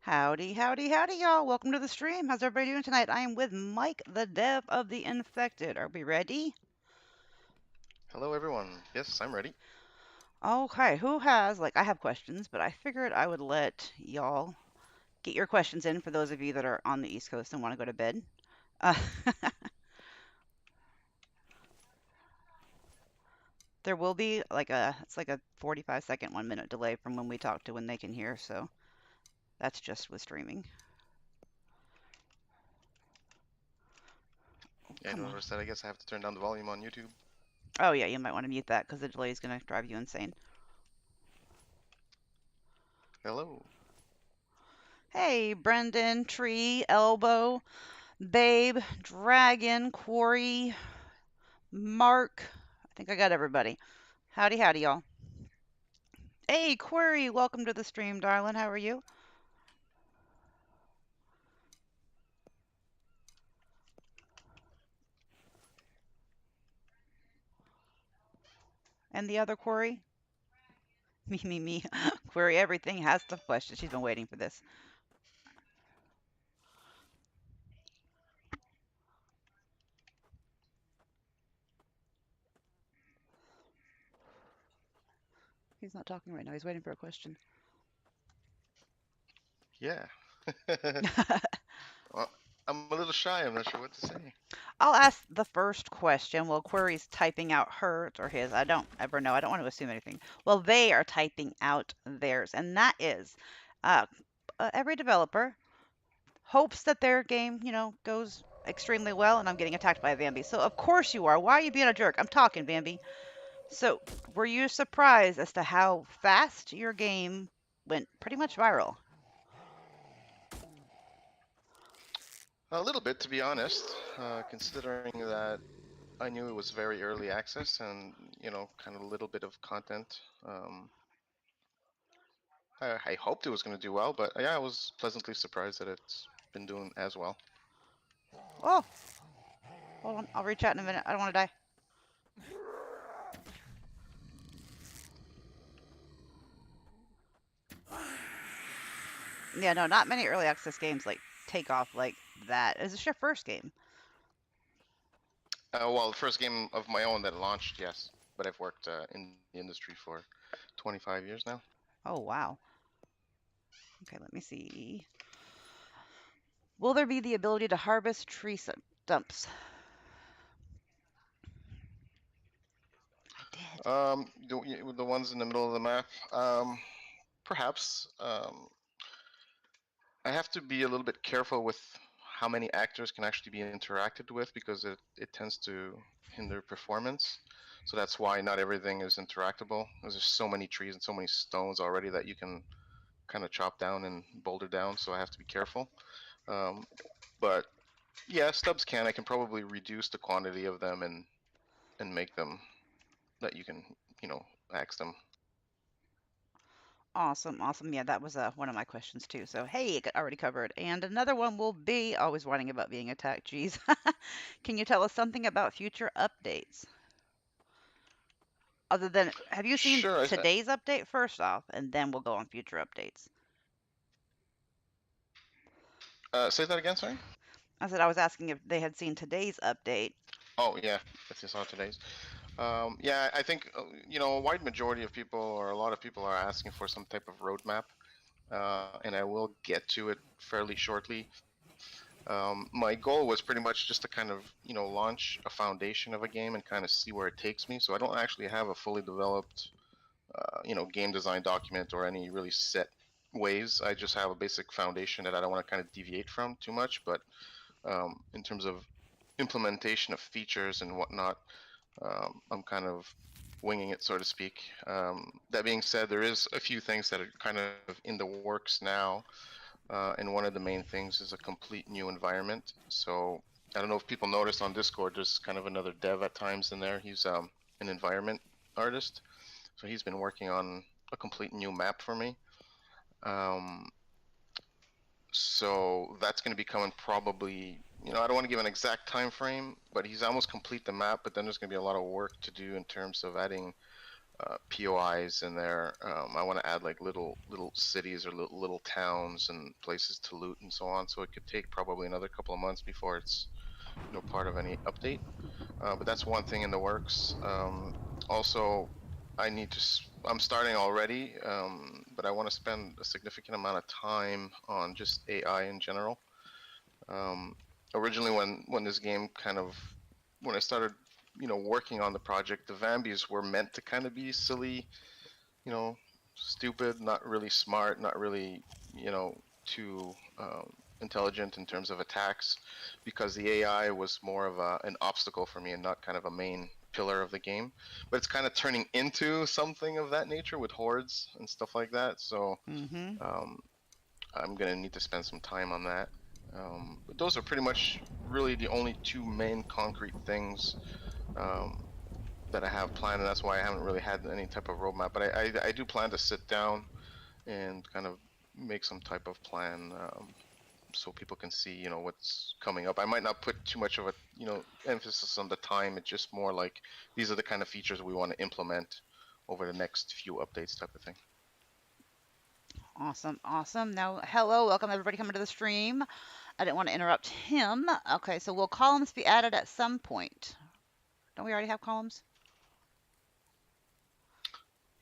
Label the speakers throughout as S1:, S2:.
S1: Howdy, howdy, howdy, y'all. Welcome to the stream. How's everybody doing tonight? I am with Mike, the dev of The Infected. Are we ready?
S2: Hello, everyone. Yes, I'm ready.
S1: Okay, who has, I have questions, but I figured I would let y'all get your questions in for those of you that are on the East Coast and want to go to bed. Uh, there will be it's like a 45-second, 1 minute delay from when we talk to when they can hear, so that's just with streaming. Oh,
S2: Yeah, I
S1: come on.
S2: noticed that. I guess I have to turn down the volume on YouTube.
S1: Oh, yeah, you might want to mute that because the delay is going to drive you insane.
S2: Hello.
S1: Hey, Brendan, Tree, Elbow. Babe, Dragon, Quarry, Mark. I think I got everybody. Howdy, howdy, y'all. Hey, Quarry, welcome to the stream, darling. How are you? And the other Quarry? Me, me, me. Query everything has the question. She's been waiting for this. He's not talking right now. He's waiting for a question.
S2: Yeah. Well, I'm a little shy. I'm not sure what to say.
S1: I'll ask the first question. Well, Query's typing out hers or his. I don't ever know. I don't want to assume anything. Well, they are typing out theirs, and that is uh, every developer hopes that their game, goes extremely well, and I'm getting attacked by a Bambi. So of course you are. Why are you being a jerk? I'm talking, Bambi. So were you surprised as to how fast your game went pretty much viral?
S2: A little bit, to be honest, considering that I knew it was very early access and, kind of a little bit of content. I hoped it was going to do well, but yeah, I was pleasantly surprised that it's been doing as well.
S1: Oh, hold on. I'll reach out in a minute. I don't want to die. Yeah, no, not many early access games take off like that. Is this your first game?
S2: Well, the first game of my own that launched, yes, but I've worked in the industry for 25 years now.
S1: Oh, wow. Okay, let me see. Will there be the ability to harvest tree stumps? I did.
S2: The ones in the middle of the map, perhaps. I have to be a little bit careful with how many actors can actually be interacted with because it tends to hinder performance. So that's why not everything is interactable. There's just so many trees and so many stones already that you can kind of chop down and boulder down. So I have to be careful. Um, but yeah, stubs can. I can probably reduce the quantity of them and make them that you can, you know, axe them.
S1: Awesome, awesome. Yeah, that was one of my questions too. So, hey, it got already covered. And another one will be always whining about being attacked. Geez. Can you tell us something about future updates? Other than, have you seen
S2: Sure.
S1: today's update first off, and then we'll go on future updates?
S2: Say that again. Sorry.
S1: I said I was asking if they had seen today's update.
S2: Oh yeah, if you saw today's. Yeah, I think a wide majority of people or a lot of people are asking for some type of roadmap, and I will get to it fairly shortly. My goal was pretty much just to kind of launch a foundation of a game and kind of see where it takes me. So I don't actually have a fully developed game design document or any really set ways. I just have a basic foundation that I don't want to kind of deviate from too much. But in terms of implementation of features and whatnot, I'm kind of winging it, so to speak. That being said, there is a few things that are kind of in the works now, and one of the main things is a complete new environment. So I don't know if people noticed on Discord, there's kind of another dev at times in there. He's an environment artist, so he's been working on a complete new map for me. Um, so that's going to be coming probably, I don't want to give an exact time frame, but he's almost complete the map, but then there's going to be a lot of work to do in terms of adding POIs in there. I want to add like little cities or little towns and places to loot and so on. So it could take probably another couple of months before it's part of any update. But that's one thing in the works. Also, I need to. I'm starting already, but I want to spend a significant amount of time on just AI in general. Um, Originally, when this game kind of when I started, working on the project, the Vambies were meant to kind of be silly, you know, stupid, not really smart, not really, too intelligent in terms of attacks, because the AI was more of an obstacle for me and not kind of a main pillar of the game. But it's kind of turning into something of that nature with hordes and stuff like that. So
S1: Mm-hmm.
S2: um, I'm gonna need to spend some time on that. But those are pretty much really the only two main concrete things um, that I have planned, and that's why I haven't really had any type of roadmap. But I do plan to sit down and kind of make some type of plan, so people can see, what's coming up. I might not put too much of a, emphasis on the time. It's just more like these are the kind of features we want to implement over the next few updates type of thing.
S1: Awesome, awesome. Now, hello, welcome everybody coming to the stream. I didn't want to interrupt him. Okay, so will columns be added at some point? Don't we already have columns?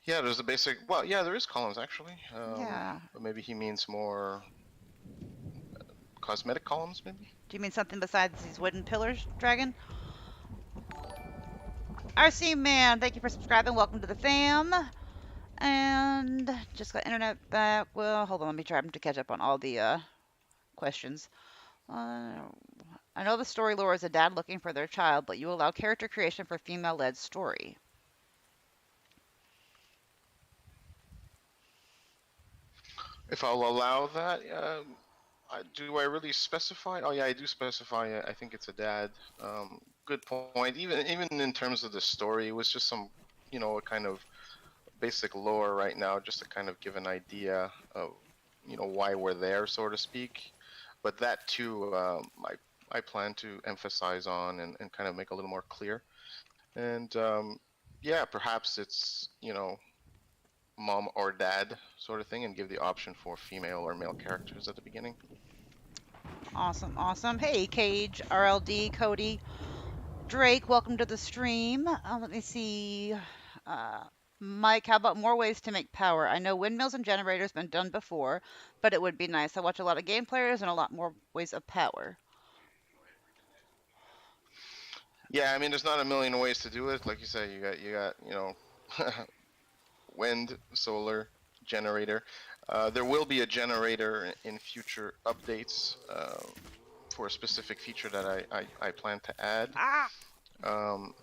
S2: Yeah, there's a basic. Well, yeah, there is columns actually.
S1: Yeah.
S2: But maybe he means more cosmetic columns, maybe.
S1: Do you mean something besides these wooden pillars, Dragon? RC Man, thank you for subscribing. Welcome to the fam. And just got internet back. Well, hold on, let me try to catch up on all the questions. Uh, I know the story lore is a dad looking for their child, but you allow character creation for female-led story.
S2: If I'll allow that, do I really specify? Oh yeah, I do specify. I think it's a dad. Good point. Even in terms of the story, it was just some, a kind of basic lore right now, just to kind of give an idea of, why we're there, so to speak. But that too, I plan to emphasize on and kind of make a little more clear. And yeah, perhaps it's, mom or dad sort of thing, and give the option for female or male characters at the beginning.
S1: Awesome, awesome. Hey, Cage, RLD, Cody, Drake, welcome to the stream. Let me see. Uh, Mike, how about more ways to make power? I know windmills and generators been done before, but it would be nice. I watch a lot of game players and a lot more ways of power.
S2: Yeah, I mean, there's not a million ways to do it. Like you said, you got wind, solar, generator. There will be a generator in future updates for a specific feature that I plan to add.
S1: Ah!
S2: Um,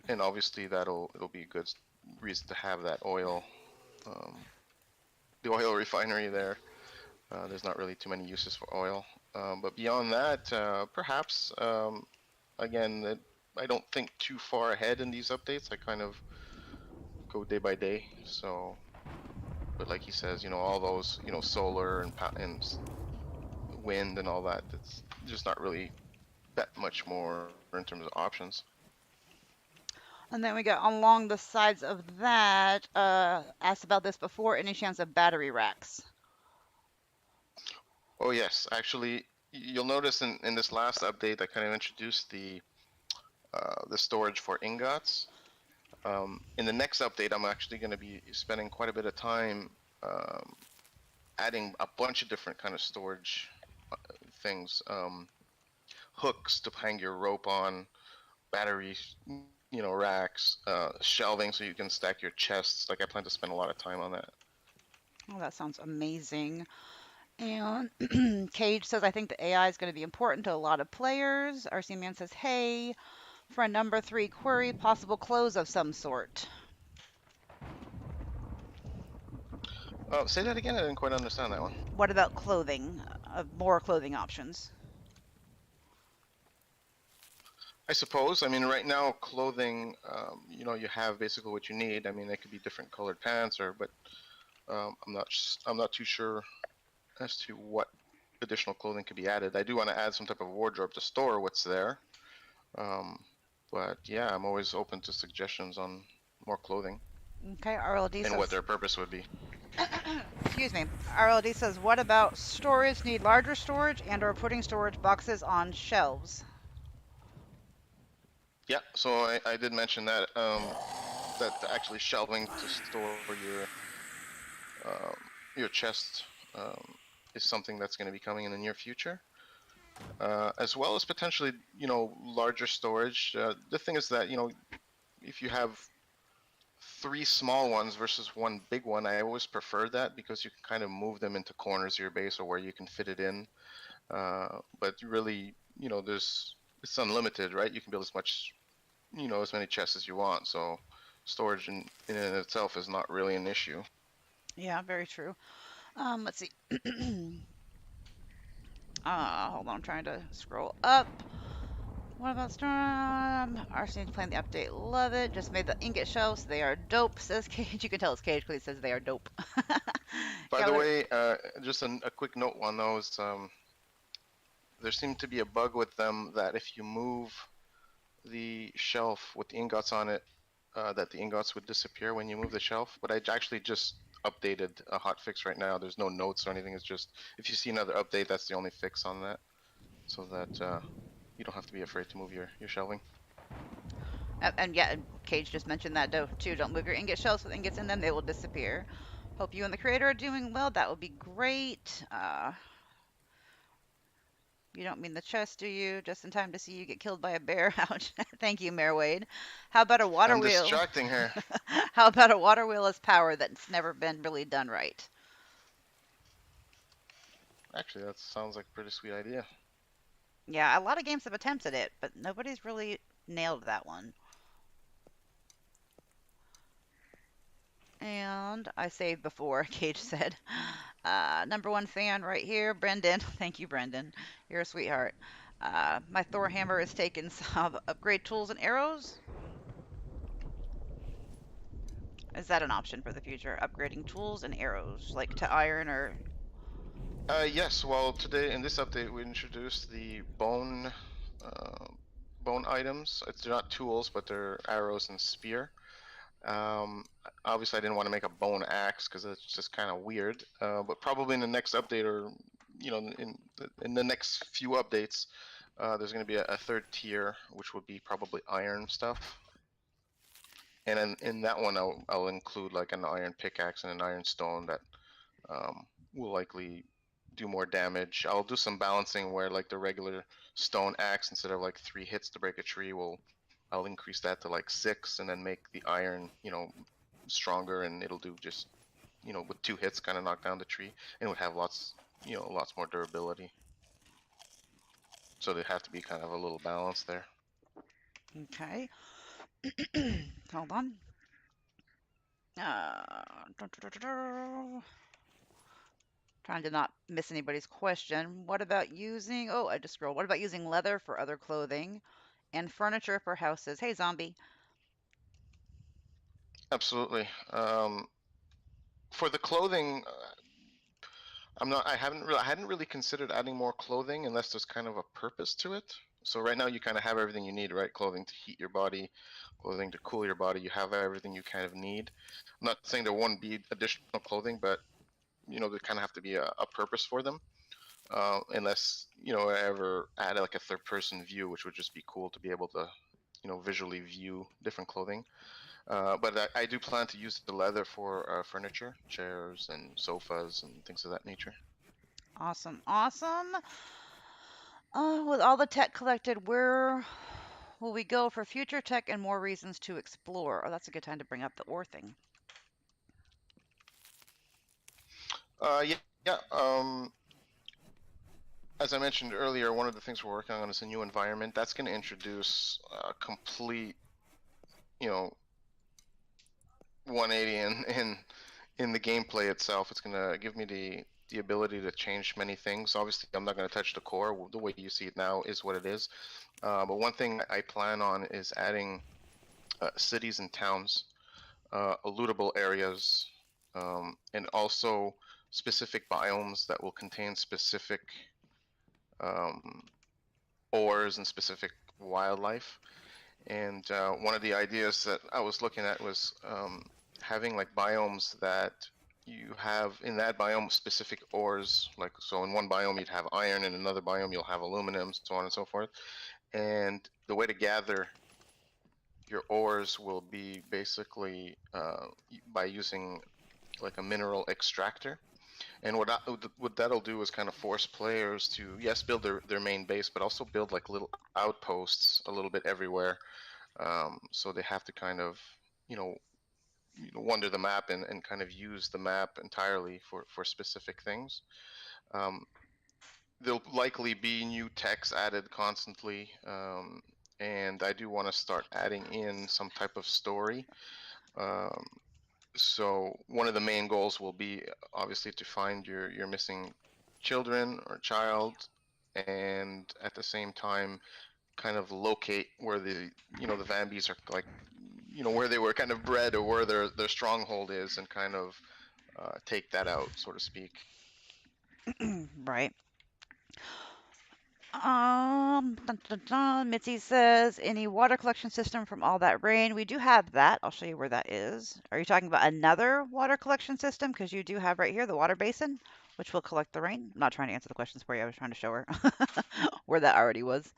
S2: and obviously it'll be a good reason to have that oil, um, the oil refinery there. There's not really too many uses for oil. But beyond that, perhaps, again, I don't think too far ahead in these updates. I kind of go day by day. So, but like he says, all those, solar and wind and all that, it's just not really that much more in terms of options.
S1: And then we got along the sides of that, asked about this before, any chance of battery racks?
S2: Oh yes, actually, you'll notice in this last update, I kind of introduced the storage for ingots. In the next update, I'm actually going to be spending quite a bit of time adding a bunch of different kind of storage things, hooks to hang your rope on, batteries, racks, shelving so you can stack your chests. Like I plan to spend a lot of time on that.
S1: Oh, that sounds amazing. And Cage says, I think the AI is going to be important to a lot of players. RC Man says, hey, for a number three query, possible close of some sort.
S2: Say that again. I didn't quite understand that one.
S1: What about clothing? More clothing options.
S2: I suppose. I mean, right now, clothing, you have basically what you need. I mean, they could be different colored pants, but I'm not too sure as to what additional clothing could be added. I do want to add some type of wardrobe to store what's there. Um, but yeah, I'm always open to suggestions on more clothing.
S1: Okay, RLD
S2: and what
S1: says,
S2: their purpose would be.
S1: excuse me. RLD says, what about storage? Need larger storage and or putting storage boxes on shelves?
S2: Yeah, so I did mention that that actually shelving to store um, your chest is something that's going to be coming in the near future, as well as potentially larger storage. The thing is that if you have three small ones versus one big one, I always prefer that because you can kind of move them into corners of your base or where you can fit it in. But really, there's it's unlimited, right? You can build as much, as many chests as you want. So storage in and of itself is not really an issue.
S1: Yeah, very true. Let's see. Hold on, I'm trying to scroll up. What about Storm? Arsene's playing the update. Love it. Just made the ingot shells. They are dope, says Cage. You can tell it's Cage because he says they are dope.
S2: By
S1: Yeah,
S2: the way, just a quick note on those. There seemed to be a bug with them that if you move the shelf with the ingots on it, that the ingots would disappear when you move the shelf. But I actually just updated a hot fix right now. There's no notes or anything. It's just if you see another update, that's the only fix on that, so that you don't have to be afraid to move your shelving.
S1: and yeah, Cage just mentioned that too. Don't move your ingot shells with ingots in them; they will disappear. Hope you and the creator are doing well. That would be great. You don't mean the chest, do you? Just in time to see you get killed by a bear. Ouch. Thank you, Mayor Wade. How about a water
S2: I'm
S1: wheel?
S2: distracting her.
S1: How about a water wheel as power that's never been really done right?
S2: Actually, that sounds like a pretty sweet idea.
S1: Yeah, a lot of games have attempted it, but nobody's really nailed that one. And I saved before, Cage said. Number one fan right here, Brendan. Thank you, Brendan. You're a sweetheart. My Thor hammer is taking some upgrade tools and arrows. Is that an option for the future? Upgrading tools and arrows, like to iron or.
S2: Yes. Well, today in this update, we introduced the uh, bone items. They're not tools, but they're arrows and spear. Um, Obviously, I didn't want to make a bone axe because it's just kind of weird. But probably in the next update, or in the next few updates, there's going to be a third tier, which would be probably iron stuff. And then in that one, I'll include like an iron pickaxe and an iron stone that will likely do more damage. I'll do some balancing where like the regular stone axe, instead of like 3 hits to break a tree, I'll increase that to like 6, and then make the iron, stronger, and it'll do just, with 2 hits kind of knock down the tree, and it would have lots more durability. So they have to be kind of a little balance there.
S1: Okay. Hold on. Trying to not miss anybody's question. What about using. Oh, I just scrolled. What about using leather for other clothing and furniture for houses? Hey, zombie.
S2: Absolutely. For the clothing, I hadn't really considered adding more clothing unless there's kind of a purpose to it. So right now you kind of have everything you need, right? Clothing to heat your body, clothing to cool your body. You have everything you kind of need. I'm not saying there won't be additional clothing, but there kind of have to be a purpose for them. Unless I ever add like a third person view, which would just be cool to be able to visually view different clothing. But I do plan to use the leather for furniture, chairs and sofas and things of that nature.
S1: Awesome. Awesome. With all the tech collected, where will we go for future tech and more reasons to explore? Oh, that's a good time to bring up the ore thing.
S2: Yeah, yeah. As I mentioned earlier, one of the things we're working on is a new environment that's going to introduce a complete, you know, 180 in the gameplay itself. It's going to give me the ability to change many things. Obviously, I'm not going to touch the core. The way you see it now is what it is. But one thing I plan on is adding cities and towns, lootable areas, and also specific biomes that will contain specific um, ores and specific wildlife. And one of the ideas that I was looking at was having like biomes that you have in that biome specific ores. Like, so in one biome you'd have iron, in another biome you'll have aluminum, so on and so forth. And the way to gather your ores will be basically by using like a mineral extractor. And what that'll do is kind of force players to, yes, build their main base, but also build like little outposts a little bit everywhere. So they have to kind of, you know, wander the map and kind of use the map entirely for specific things. Um, there'll likely be new techs added constantly. And I do want to start adding in some type of story. Um, so one of the main goals will be obviously to find your missing children or child, and at the same time kind of locate where the Vambies are, like, where they were kind of bred or where their stronghold is, and kind of take that out, so to speak.
S1: Right. Dun, dun, dun. Mitzi says, any water collection system from all that rain? We do have that. I'll show you where that is. Are you talking about another water collection system? Because you do have right here the water basin, which will collect the rain. I'm not trying to answer the questions for you. I was trying to show her where that already was.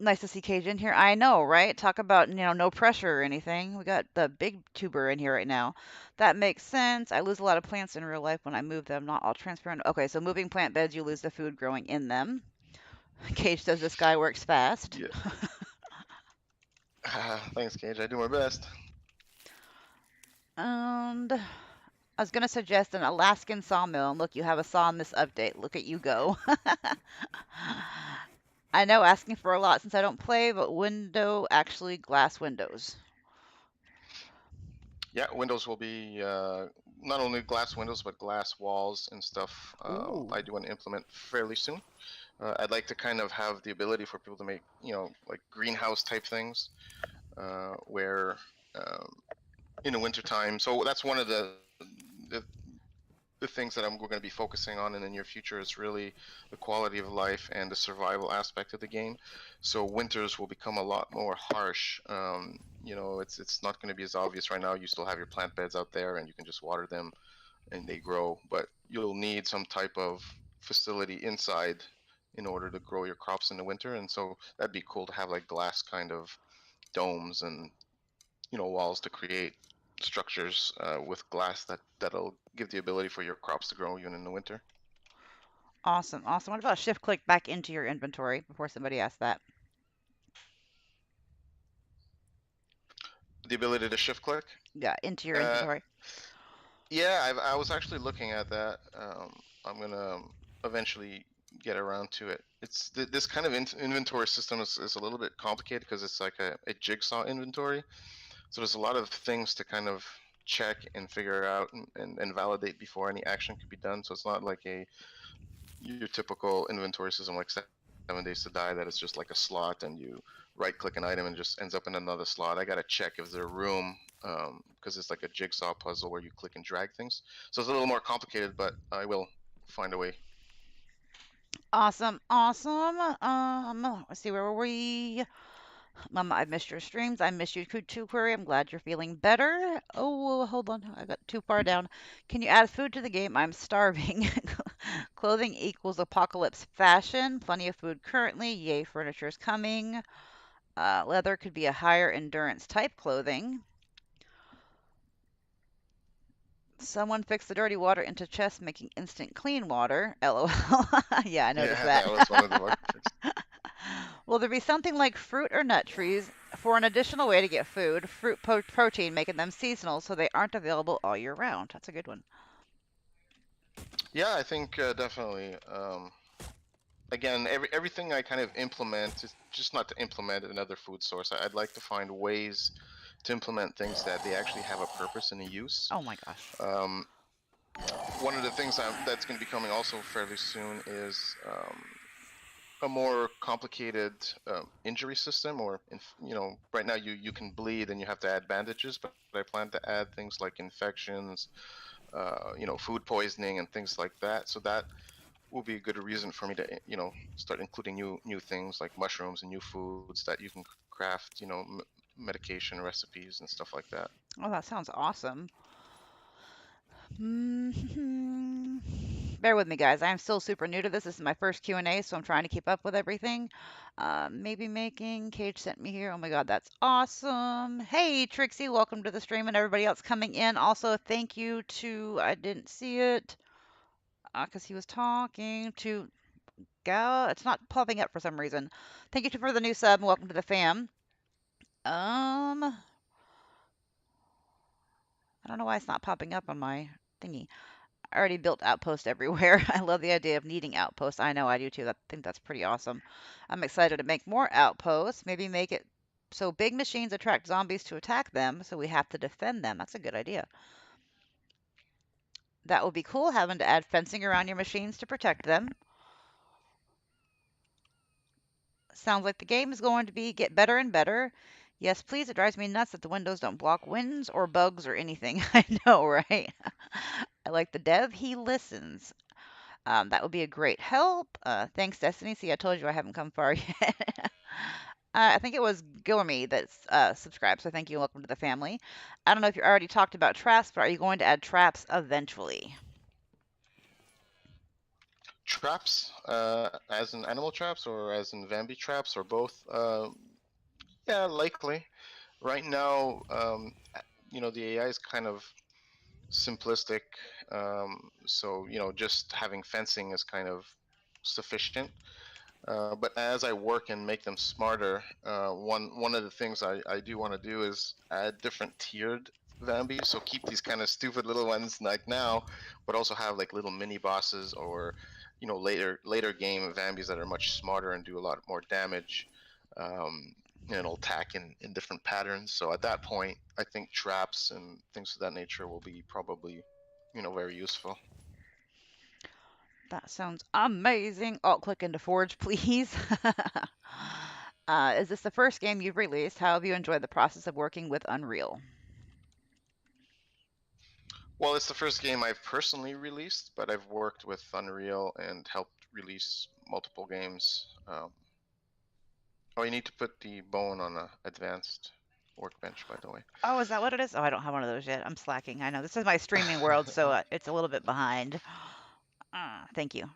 S1: Nice to see Cage in here. I know, right? Talk about, no pressure or anything. We got the big tuber in here right now. That makes sense. I lose a lot of plants in real life when I move them, not all transparent. Okay, so moving plant beds, you lose the food growing in them. Cage says this guy works fast.
S2: Yeah. Thanks, Cage. I do my best.
S1: And I was going to suggest an Alaskan sawmill. And look, you have a saw in this update. Look at you go. I know, asking for a lot since I don't play, but window, actually glass windows.
S2: Yeah, windows will be not only glass windows but glass walls and stuff.
S1: Ooh.
S2: I do want to implement fairly soon. I'd like to kind of have the ability for people to make, like greenhouse type things, where um, in the wintertime. So that's one of the things that we're going to be focusing on in the near future is really the quality of life and the survival aspect of the game. So winters will become a lot more harsh. It's not going to be as obvious right now. You still have your plant beds out there, and you can just water them, and they grow. But you'll need some type of facility inside in order to grow your crops in the winter. And so that'd be cool to have like glass kind of domes and walls to create structures with glass that'll give the ability for your crops to grow even in the winter.
S1: Awesome. Awesome. What about shift click back into your inventory before somebody asks that?
S2: The ability to shift click.
S1: Yeah, into your
S2: Uh,
S1: inventory.
S2: yeah, I was actually looking at that. I'm gonna eventually get around to it. This kind of inventory system is a little bit complicated because it's like a jigsaw inventory. So there's a lot of things to kind of check and figure out and validate before any action can be done. So it's not like your typical inventory system like 7 Days to Die that it's just like a slot and you right click an item and it just ends up in another slot. I gotta check if there's room, because it's like a jigsaw puzzle where you click and drag things. So it's a little more complicated, but I will find a way.
S1: Awesome. Awesome. Let's see, where were we? Mama, I've missed your streams. I missed you too, Query. I'm glad you're feeling better. Oh, hold on. I got too far down. Can you add food to the game? I'm starving. Clothing equals apocalypse fashion. Plenty of food currently. Yay, furniture is coming. Leather could be a higher endurance type clothing. Someone fixed the dirty water into chest, making instant clean water. LOL. Yeah, I noticed
S2: Yeah,
S1: that.
S2: that was one of the bug fixes.
S1: Will there be something like fruit or nut trees for an additional way to get food? Fruit protein, making them seasonal so they aren't available all year round. That's a good one.
S2: Yeah, I think definitely. Again, everything I kind of implement is just not to implement another food source. I'd like to find ways to implement things that they actually have a purpose and a use.
S1: Oh my gosh.
S2: Um, One of the things that's going to be coming also fairly soon is a more complicated injury system. Or right now you can bleed and you have to add bandages, but I plan to add things like infections, food poisoning and things like that. So that will be a good reason for me to start including new things like mushrooms and new foods that you can craft, medication recipes and stuff like that.
S1: Oh, that sounds awesome. Hmm. Bear with me, guys. I am still super new to this. This is my first Q&A, so I'm trying to keep up with everything. Maybe making. Cage sent me here. Oh my God, that's awesome. Hey, Trixie, welcome to the stream, and everybody else coming in. Also, thank you to, I didn't see it because he was talking to Gal. It's not popping up for some reason. Thank you for the new sub, and welcome to the fam. I don't know why it's not popping up on my thingy. I already built outposts everywhere. I love the idea of needing outposts. I know I do too. I think that's pretty awesome. I'm excited to make more outposts. Maybe make it so big machines attract zombies to attack them, so we have to defend them. That's a good idea. That would be cool, having to add fencing around your machines to protect them. Sounds like the game is going to get better and better. Yes, please. It drives me nuts that the windows don't block winds or bugs or anything. I know, right? I like the dev. He listens. That would be a great help. Thanks, Destiny. See, I told you I haven't come far yet. I think it was Gilmy that's subscribed, so thank you and welcome to the family. I don't know if you already talked about traps, but are you going to add traps eventually?
S2: Traps, as in animal traps or as in Vambi traps or both? Yeah, likely. Right now, the AI is kind of simplistic, so just having fencing is kind of sufficient. But as I work and make them smarter, one of the things I do want to do is add different tiered Vambi. So keep these kind of stupid little ones like now, but also have like little mini bosses or later game Vambis that are much smarter and do a lot more damage. And it'll attack in different patterns. So at that point, I think traps and things of that nature will be probably very useful.
S1: That sounds amazing. Alt click into Forge, please. Is this the first game you've released? How have you enjoyed the process of working with Unreal?
S2: Well, it's the first game I've personally released, but I've worked with Unreal and helped release multiple games. Oh, you need to put the bone on a advanced workbench, by the way.
S1: Oh, is that what it is? Oh, I don't have one of those yet. I'm slacking. I know this is my streaming world, so it's a little bit behind. Thank you.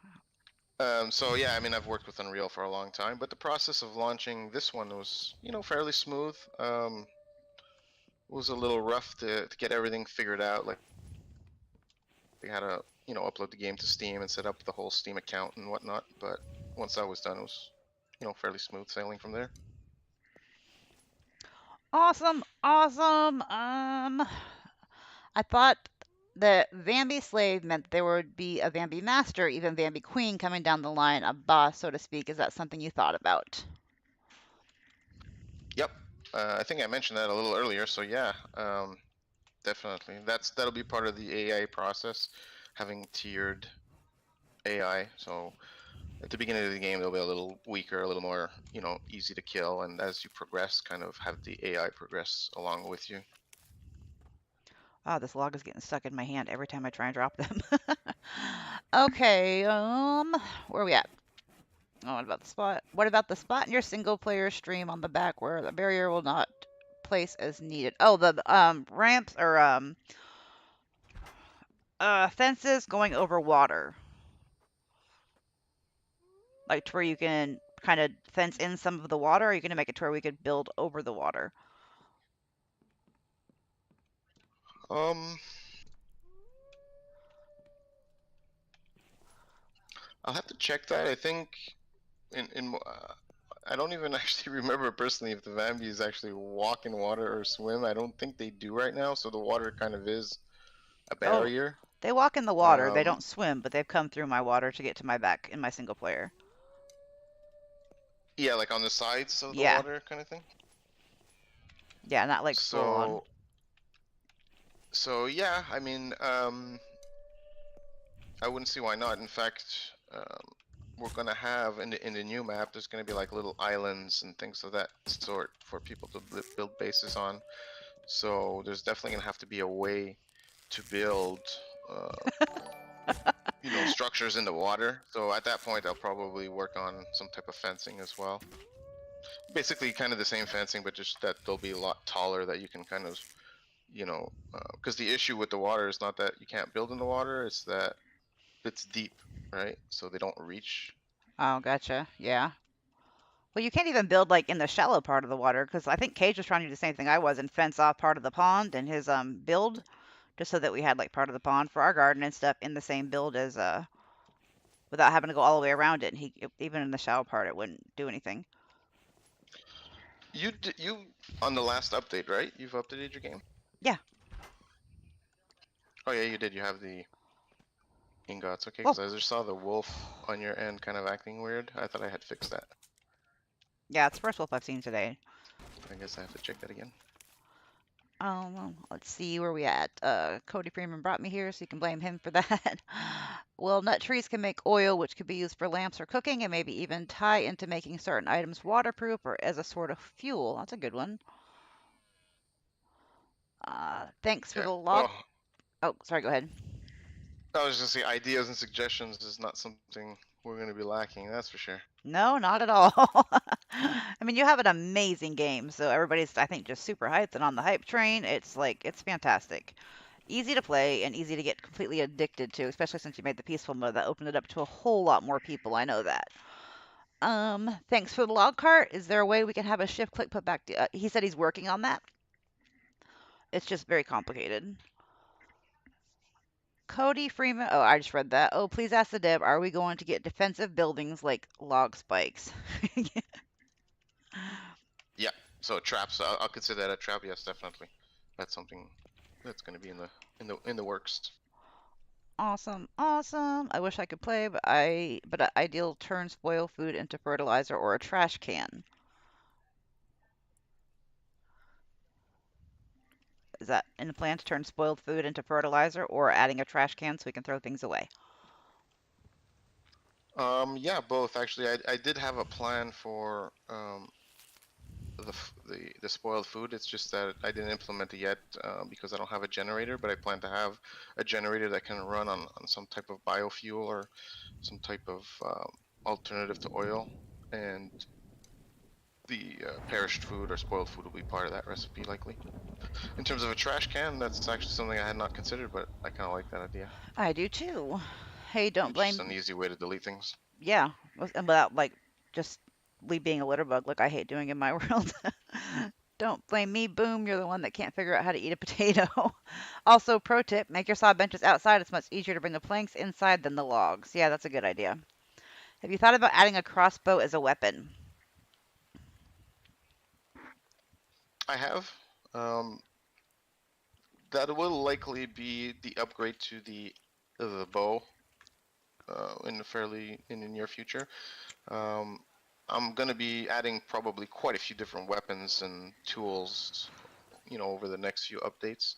S2: So yeah, I mean, I've worked with Unreal for a long time, but the process of launching this one was, fairly smooth. It was a little rough to get everything figured out. Like, they had to, upload the game to Steam and set up the whole Steam account and whatnot. But once that was done, it was, fairly smooth sailing from there.
S1: Awesome, awesome. I thought that Vambi slave meant there would be a Vambi master, even Vambi queen coming down the line, a boss, so to speak. Is that something you thought about?
S2: Yep. I think I mentioned that a little earlier. So yeah, definitely. That'll be part of the AI process, having tiered AI. So at the beginning of the game, they'll be a little weaker, a little more, easy to kill, and as you progress, kind of have the AI progress along with you.
S1: Oh, this log is getting stuck in my hand every time I try and drop them. Okay, where are we at? Oh, what about the spot? What about the spot in your single player stream on the back where the barrier will not place as needed? Oh, the ramps or fences going over water. Like to where you can kind of fence in some of the water, or are you gonna make it to where we could build over the water?
S2: Um, I'll have to check that. I think I don't even actually remember personally if the Vambies actually walk in water or swim. I don't think they do right now, so the water kind of is a
S1: Oh,
S2: barrier.
S1: they walk in the water. They
S2: Um,
S1: don't swim, but they've come through my water to get to my back in my single player.
S2: yeah, like on the sides of the
S1: Yeah,
S2: water kind of thing.
S1: yeah, not like full on.
S2: So, so yeah, I mean, I wouldn't see why not. In fact, we're gonna have in the new map, there's gonna be like little islands and things of that sort for people to build bases on. So there's definitely gonna have to be a way to build, uh, structures in the water. So at that point, I'll probably work on some type of fencing as well. Basically, kind of the same fencing, but just that they'll be a lot taller. That you can kind of, because the issue with the water is not that you can't build in the water; it's that it's deep, right? So they don't reach.
S1: Oh, gotcha. Yeah. Well, you can't even build like in the shallow part of the water because I think Cage was trying to do the same thing I was and fence off part of the pond in his build just so that we had like part of the pond for our garden and stuff in the same build as without having to go all the way around it. And he even in the shallow part it wouldn't do anything.
S2: You on the last update, right? You've updated your game.
S1: Yeah.
S2: Oh yeah, you did. You have the ingots. Okay,
S1: Well,
S2: because I just saw the wolf on your end kind of acting weird. I thought I had fixed that.
S1: yeah, it's the first wolf I've seen today.
S2: I guess I have to check that again.
S1: Let's see where we at. Cody Freeman brought me here, so you can blame him for that. Well, nut trees can make oil, which could be used for lamps or cooking, and maybe even tie into making certain items waterproof or as a sort of fuel. That's a good one. Thanks for
S2: Yeah.
S1: the log.
S2: Well,
S1: Oh, sorry, go ahead.
S2: I was just say ideas and suggestions is not something we're going to be lacking. That's for sure.
S1: No, not at all. I mean, you have an amazing game, so everybody's, I think, just super hyped and on the hype train. It's like, it's fantastic. Easy to play and easy to get completely addicted to, especially since you made the peaceful mode that opened it up to a whole lot more people. I know that. Thanks for the log cart. Is there a way we can have a shift click put back to, he said he's working on that. It's just very complicated. Cody Freeman. Oh, I just read that. Oh, please ask the dev, are we going to get defensive buildings like log spikes?
S2: Yeah. So traps. I'll consider that a trap. Yes, definitely. That's something that's going to be in the works.
S1: Awesome, awesome. I wish I could play, but ideal turn spoil food into fertilizer or a trash can. Is that in the plan to turn spoiled food into fertilizer or adding a trash can so we can throw things away?
S2: Yeah, both actually. I did have a plan for the spoiled food. It's just that I didn't implement it yet because I don't have a generator. But I plan to have a generator that can run on some type of biofuel or some type of alternative to oil, and the perished food or spoiled food will be part of that recipe likely. In terms of a trash can, that's actually something I had not considered, but I kind of like that idea.
S1: I do too. Hey, don't
S2: It's just
S1: blame.
S2: an easy way to delete things.
S1: Yeah, and without like just being a litter bug like I hate doing in my world. Don't blame me. Boom, you're the one that can't figure out how to eat a potato. Also, pro tip: make your saw benches outside. It's much easier to bring the planks inside than the logs. Yeah, that's a good idea. Have you thought about adding a crossbow as a weapon?
S2: I have. Um, that will likely be the upgrade to the bow in the near future. Um, I'm gonna be adding probably quite a few different weapons and tools, over the next few updates.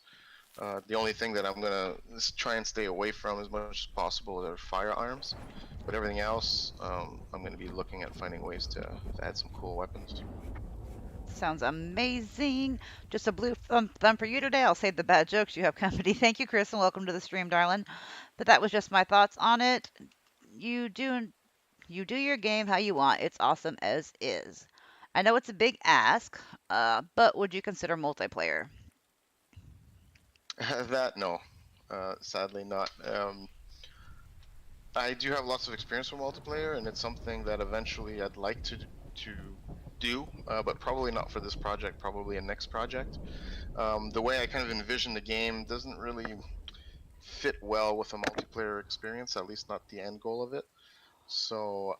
S2: The only thing that I'm gonna try and stay away from as much as possible are firearms, but everything else, I'm gonna be looking at finding ways to add some cool weapons.
S1: Sounds amazing. Just a blue thumb for you today. I'll save the bad jokes. You have company. Thank you, Chris, and welcome to the stream, darling. But that was just my thoughts on it. You do you do your game how you want. It's awesome as is. I know it's a big ask, but would you consider multiplayer?
S2: That no, sadly not. I do have lots of experience with multiplayer, and it's something that eventually I'd like to do, but probably not for this project. Probably a next project. The way I kind of envision the game doesn't really fit well with a multiplayer experience, at least not the end goal of it. So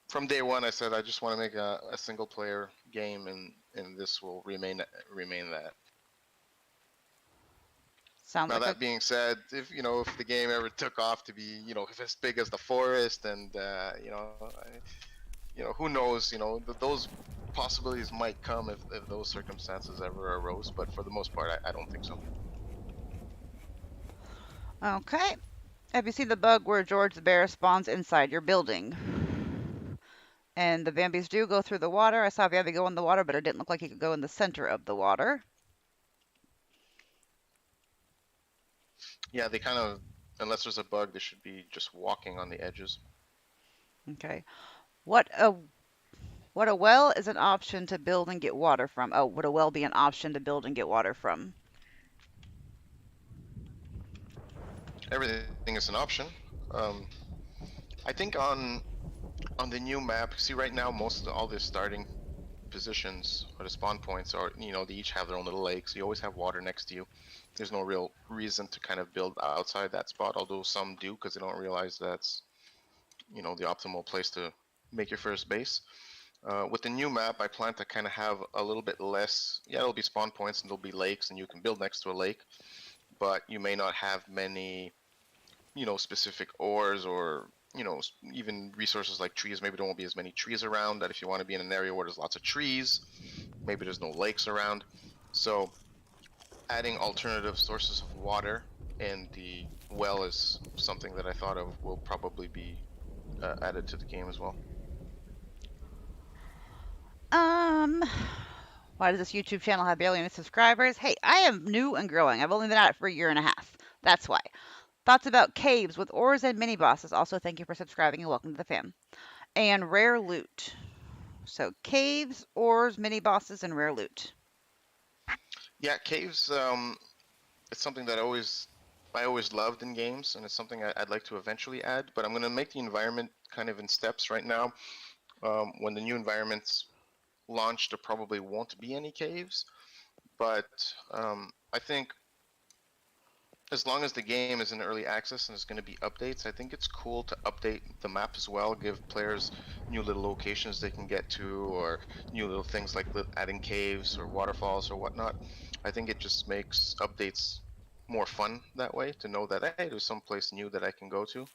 S2: from day one, I said I just want to make a single player game, and this will remain that.
S1: Sounds
S2: Now
S1: like a
S2: that being said, if the game ever took off to be if as big as the forest, and who knows, those possibilities might come if those circumstances ever arose. But for the most part, I don't think so.
S1: okay. Have you seen the bug where George the bear spawns inside your building? And the Bambis do go through the water. I saw Bambi go in the water, but it didn't look like he could go in the center of the water.
S2: Yeah, they kind of, unless there's a bug, they should be just walking on the edges.
S1: Okay. What Would a well is an option to build and get water from? Oh, would a well be an option to build and get water from?
S2: Everything is an option. Um, I think on the new map, see right now most of all the starting positions or the spawn points are, they each have their own little lakes. You always have water next to you. There's no real reason to kind of build outside that spot, although some do because they don't realize that's, the optimal place to make your first base. With the new map, I plan to kind of have a little bit less. Yeah, there'll be spawn points and there'll be lakes, and you can build next to a lake, but you may not have many, specific ores or even resources like trees. Maybe there won't be as many trees around. That if you want to be in an area where there's lots of trees, maybe there's no lakes around. So adding alternative sources of water and the well is something that I thought of will probably be added to the game as well.
S1: Um, why does this YouTube channel have barely any subscribers? Hey, I am new and growing. I've only been at it for a year and a half. That's why. Thoughts about caves with ores and mini bosses. Also, thank you for subscribing and welcome to the fam. And rare loot. So, caves, ores, mini bosses, and rare loot.
S2: Yeah, caves. It's something that I always loved in games, and it's something I'd like to eventually add. But I'm going to make the environment kind of in steps right now. When the new environments launch, there probably won't be any caves. But I think as long as the game is in early access and there's going to be updates, I think it's cool to update the map as well, give players new little locations they can get to, or new little things like adding caves or waterfalls or whatnot. I think it just makes updates more fun that way to know that, hey, there's some place new that I can go to.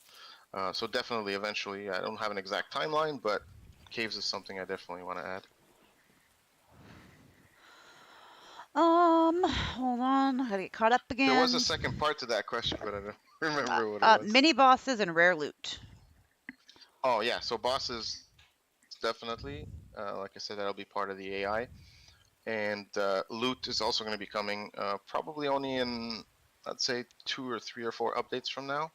S2: So definitely, eventually, I don't have an exact timeline, but caves is something I definitely want to add.
S1: Hold on. I gotta get caught up
S2: There was a
S1: again.
S2: second part to that question, but I don't remember what it was.
S1: Mini bosses and rare loot.
S2: Oh yeah, so bosses definitely. Like I said, that'll be part of the AI, and loot is also going to be coming probably only in, I'd say, 2 or 3 or 4 updates from now,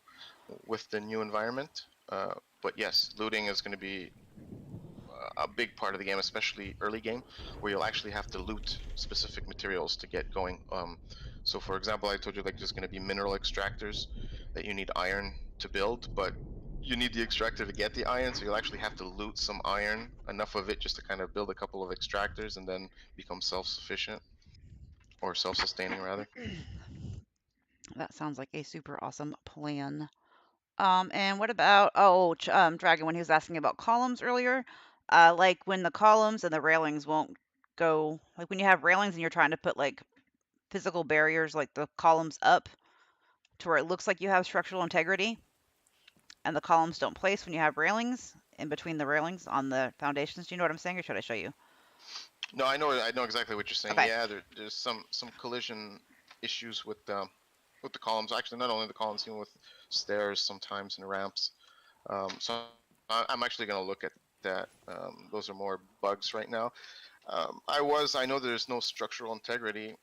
S2: with the new environment. But yes, looting is going to be a big part of the game, especially early game, where you'll actually have to loot specific materials to get going. So for example, I told you like there's going to be mineral extractors that you need iron to build, but you need the extractor to get the iron, so you'll actually have to loot some iron, enough of it just to kind of build a couple of extractors and then become self-sufficient or self-sustaining rather.
S1: That sounds like a super awesome plan. And what about Dragon, when he was asking about columns earlier, like when the columns and the railings won't go, like when you have railings and you're trying to put like physical barriers like the columns up to where it looks like you have structural integrity and the columns don't place when you have railings in between the railings on the foundations. Do you know what I'm saying, or should I show you?
S2: No, I know exactly what you're saying.
S1: Okay.
S2: Yeah, there's some collision issues with the columns. Actually, not only the columns, even with stairs sometimes and ramps. So I'm actually going to look at that. Those are more bugs right now. I know there's no structural integrity,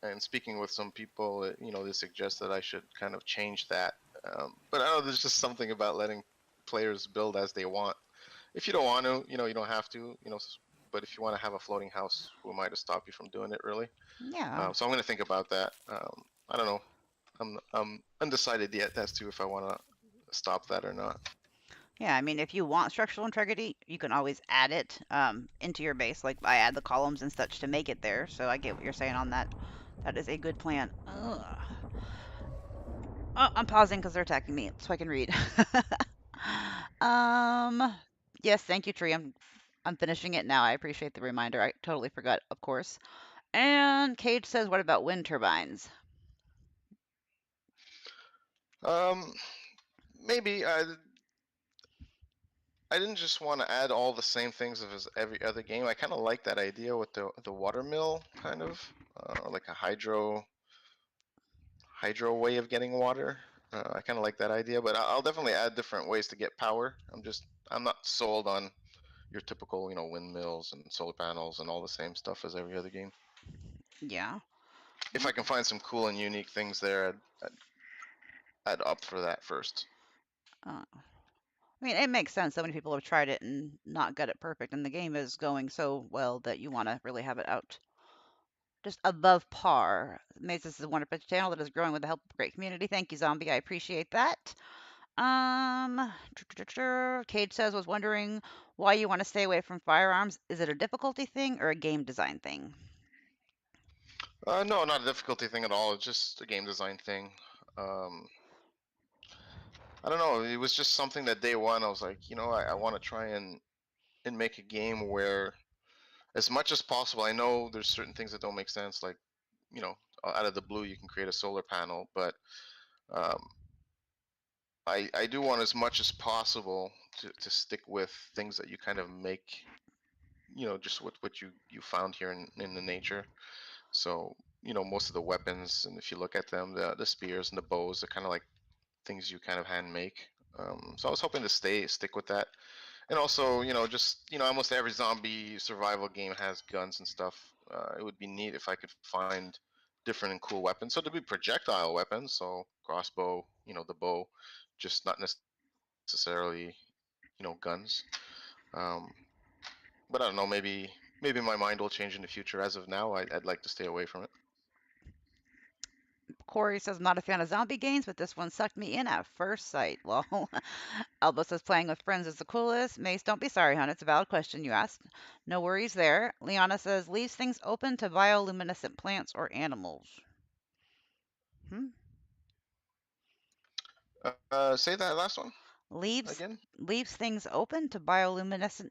S2: and speaking with some people, they suggest that I should kind of change that. But I don't know, there's just something about letting players build as they want. If you don't want to, you don't have to, but if you want to have a floating house, who am I to stop you from doing it, really?
S1: Yeah.
S2: So I'm going to think about that. I don't know. I'm undecided yet as to if I want to stop that or not.
S1: Yeah, I mean, if you want structural integrity, you can always add it into your base. Like I add the columns and such to make it there. So I get what you're saying on that. That is a good plan. Ugh. Oh, I'm pausing because they're attacking me so I can read. um, yes, thank you, Tree. I'm finishing it now. I appreciate the reminder. I totally forgot, of course. And Cage says, "What about wind turbines?"
S2: Um, Maybe I didn't just want to add all the same things as every other game. I kind of like that idea with the water mill, kind of like a hydro way of getting water. I kind of like that idea, but I'll definitely add different ways to get power. I'm not sold on your typical, windmills and solar panels and all the same stuff as every other game.
S1: Yeah.
S2: If I can find some cool and unique things there, I'd opt for that first.
S1: Uh, I mean, it makes sense. So many people have tried it and not got it perfect, and the game is going so well that you want to really have it out just above par. Maze, this is a wonderful channel that is growing with the help of a great community. Thank you, Zombie. I appreciate that. Cage says, was wondering why you want to stay away from firearms. Is it a difficulty thing or a game design thing?
S2: No, not a difficulty thing at all. It's just a game design thing. Um, I don't know. It was just something that day one I was like, I want to try and make a game where, as much as possible, I know there's certain things that don't make sense, like you know, out of the blue you can create a solar panel, but um, I do want as much as possible to stick with things that you kind of make, just what you found here in the nature. So most of the weapons, and if you look at them, the spears and the bows, are kind of like things you kind of hand make. So I was hoping to stick with that. And also, just almost every zombie survival game has guns and stuff. It would be neat if I could find different and cool weapons. So to be projectile weapons, so crossbow, the bow, just not necessarily, guns. Um, but I don't know. Maybe my mind will change in the future. As of now, I'd like to stay away from it.
S1: Corey says, I'm not a fan of zombie games, but this one sucked me in at first sight. Well, Elba says, playing with friends is the coolest. Mace, don't be sorry, hon. It's a valid question you asked. No worries there. Liana says, leaves things open to bioluminescent plants or animals. Hmm?
S2: Say that last one
S1: Leaves
S2: again.
S1: leaves things open to bioluminescent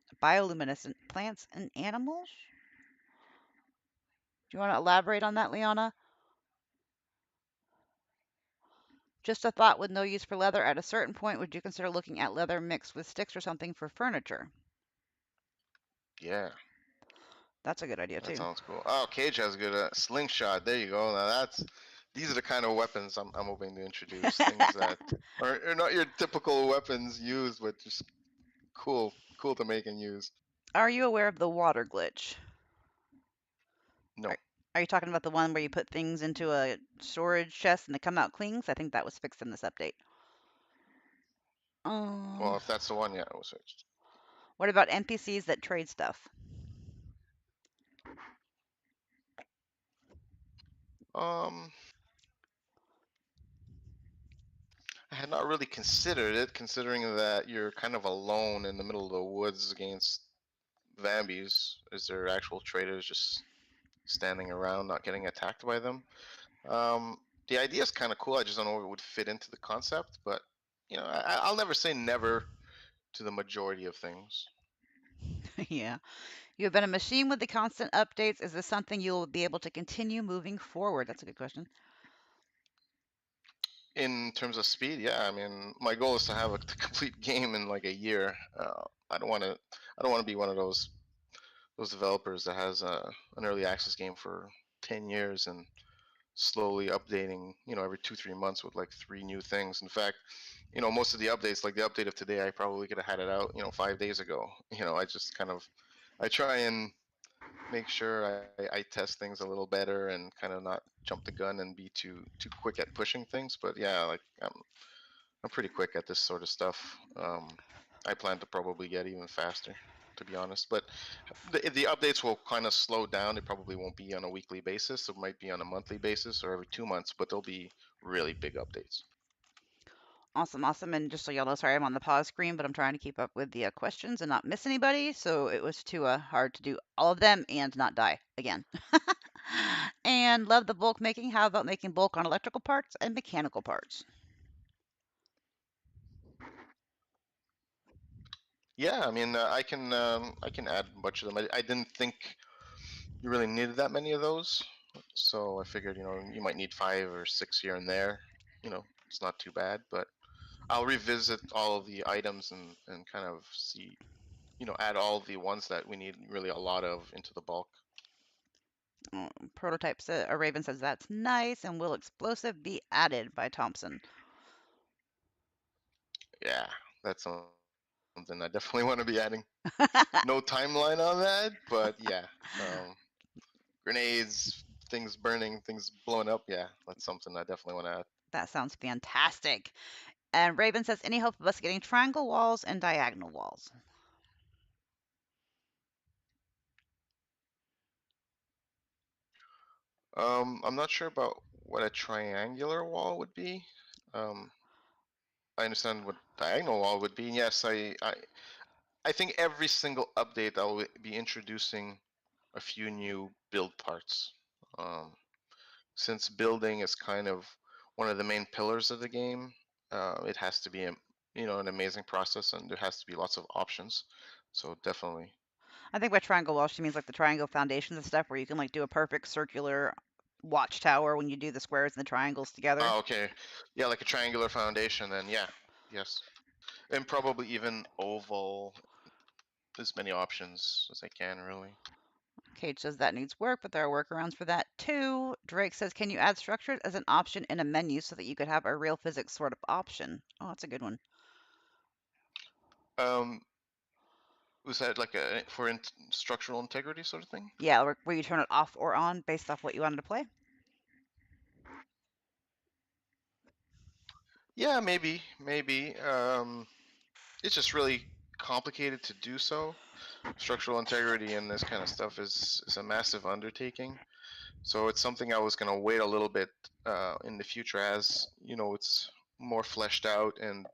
S1: plants and animals? Do you want to elaborate on that, Liana? Just a thought with no use for leather. At a certain point, would you consider looking at leather mixed with sticks or something for furniture?
S2: Yeah,
S1: That's a good idea
S2: that
S1: too.
S2: sounds cool. Oh, Cage has a good slingshot. There you go. Now these are the kind of weapons I'm hoping to introduce. Things that are not your typical weapons used, but just cool to make and use.
S1: Are you aware of the water glitch? Are,
S2: No.
S1: are you talking about the one where you put things into a storage chest and they come out clean? 'Cause I think that was fixed in this update.
S2: Well, if that's the one, yeah, it was fixed.
S1: What about NPCs that trade stuff?
S2: Um, I had not really considered it, considering that you're kind of alone in the middle of the woods against Vambies. Is there actual traders just standing around, not getting attacked by them? The idea is kind of cool. I just don't know if it would fit into the concept, but I'll never say never to the majority of things.
S1: Yeah. You have been a machine with the constant updates. Is this something you'll be able to continue moving forward? That's a good question.
S2: In terms of speed, yeah. I mean, my goal is to have a complete game in like a year. I don't want to. I don't want to be one of those developers that has an early access game for 10 years and slowly updating. Every 2 3 months with like three new things. In fact, most of the updates, like the update of today, I probably could have had it out, 5 days ago. I just kind of, I try and make sure I test things a little better and kind of not jump the gun and be too quick at pushing things. But yeah, like I'm pretty quick at this sort of stuff. I plan to probably get even faster, to be honest. But the updates will kind of slow down. It probably won't be on a weekly basis. It might be on a monthly basis or every 2 months, but they'll be really big updates.
S1: Awesome, awesome. And just so y'all know, sorry, I'm on the pause screen, but I'm trying to keep up with the questions and not miss anybody. So it was too hard to do all of them and not die again. And love the bulk making. How about making bulk on electrical parts and mechanical parts?
S2: Yeah, I mean, I can add a bunch of them. I didn't think you really needed that many of those, so I figured you might need 5 or 6 here and there. It's not too bad, but I'll revisit all of the items and kind of see, add all the ones that we need really a lot of into the bulk.
S1: Prototype a Raven says that's nice. And will explosive be added by Thompson?
S2: Yeah, that's something I definitely want to be adding. No timeline on that, but yeah, grenades, things burning, things blowing up. Yeah, that's something I definitely want to add.
S1: That sounds fantastic. And Raven says, any hope of us getting triangle walls and diagonal walls?
S2: I'm not sure about what a triangular wall would be. Um, I understand what diagonal wall would be. And yes, I think every single update I'll be introducing a few new build parts. Um, since building is kind of one of the main pillars of the game, it has to be an amazing process, and there has to be lots of options. So definitely.
S1: I think by triangle wall, she means like the triangle foundations and stuff where you can like do a perfect circular watchtower when you do the squares and the triangles together.
S2: Oh, okay. Yeah, like a triangular foundation, then yeah, yes, and probably even oval. As many options as I can, really.
S1: Cage says that needs work, but there are workarounds for that too. Drake says, can you add structures as an option in a menu so that you could have a real physics sort of option? Oh, that's a good one.
S2: Um, was that like a for structural integrity sort of thing?
S1: Yeah, where you turn it off or on based off what you wanted to play.
S2: Yeah, maybe. It's just really complicated to do so. Structural integrity and this kind of stuff is a massive undertaking. So it's something I was gonna wait a little bit in the future as it's more fleshed out, and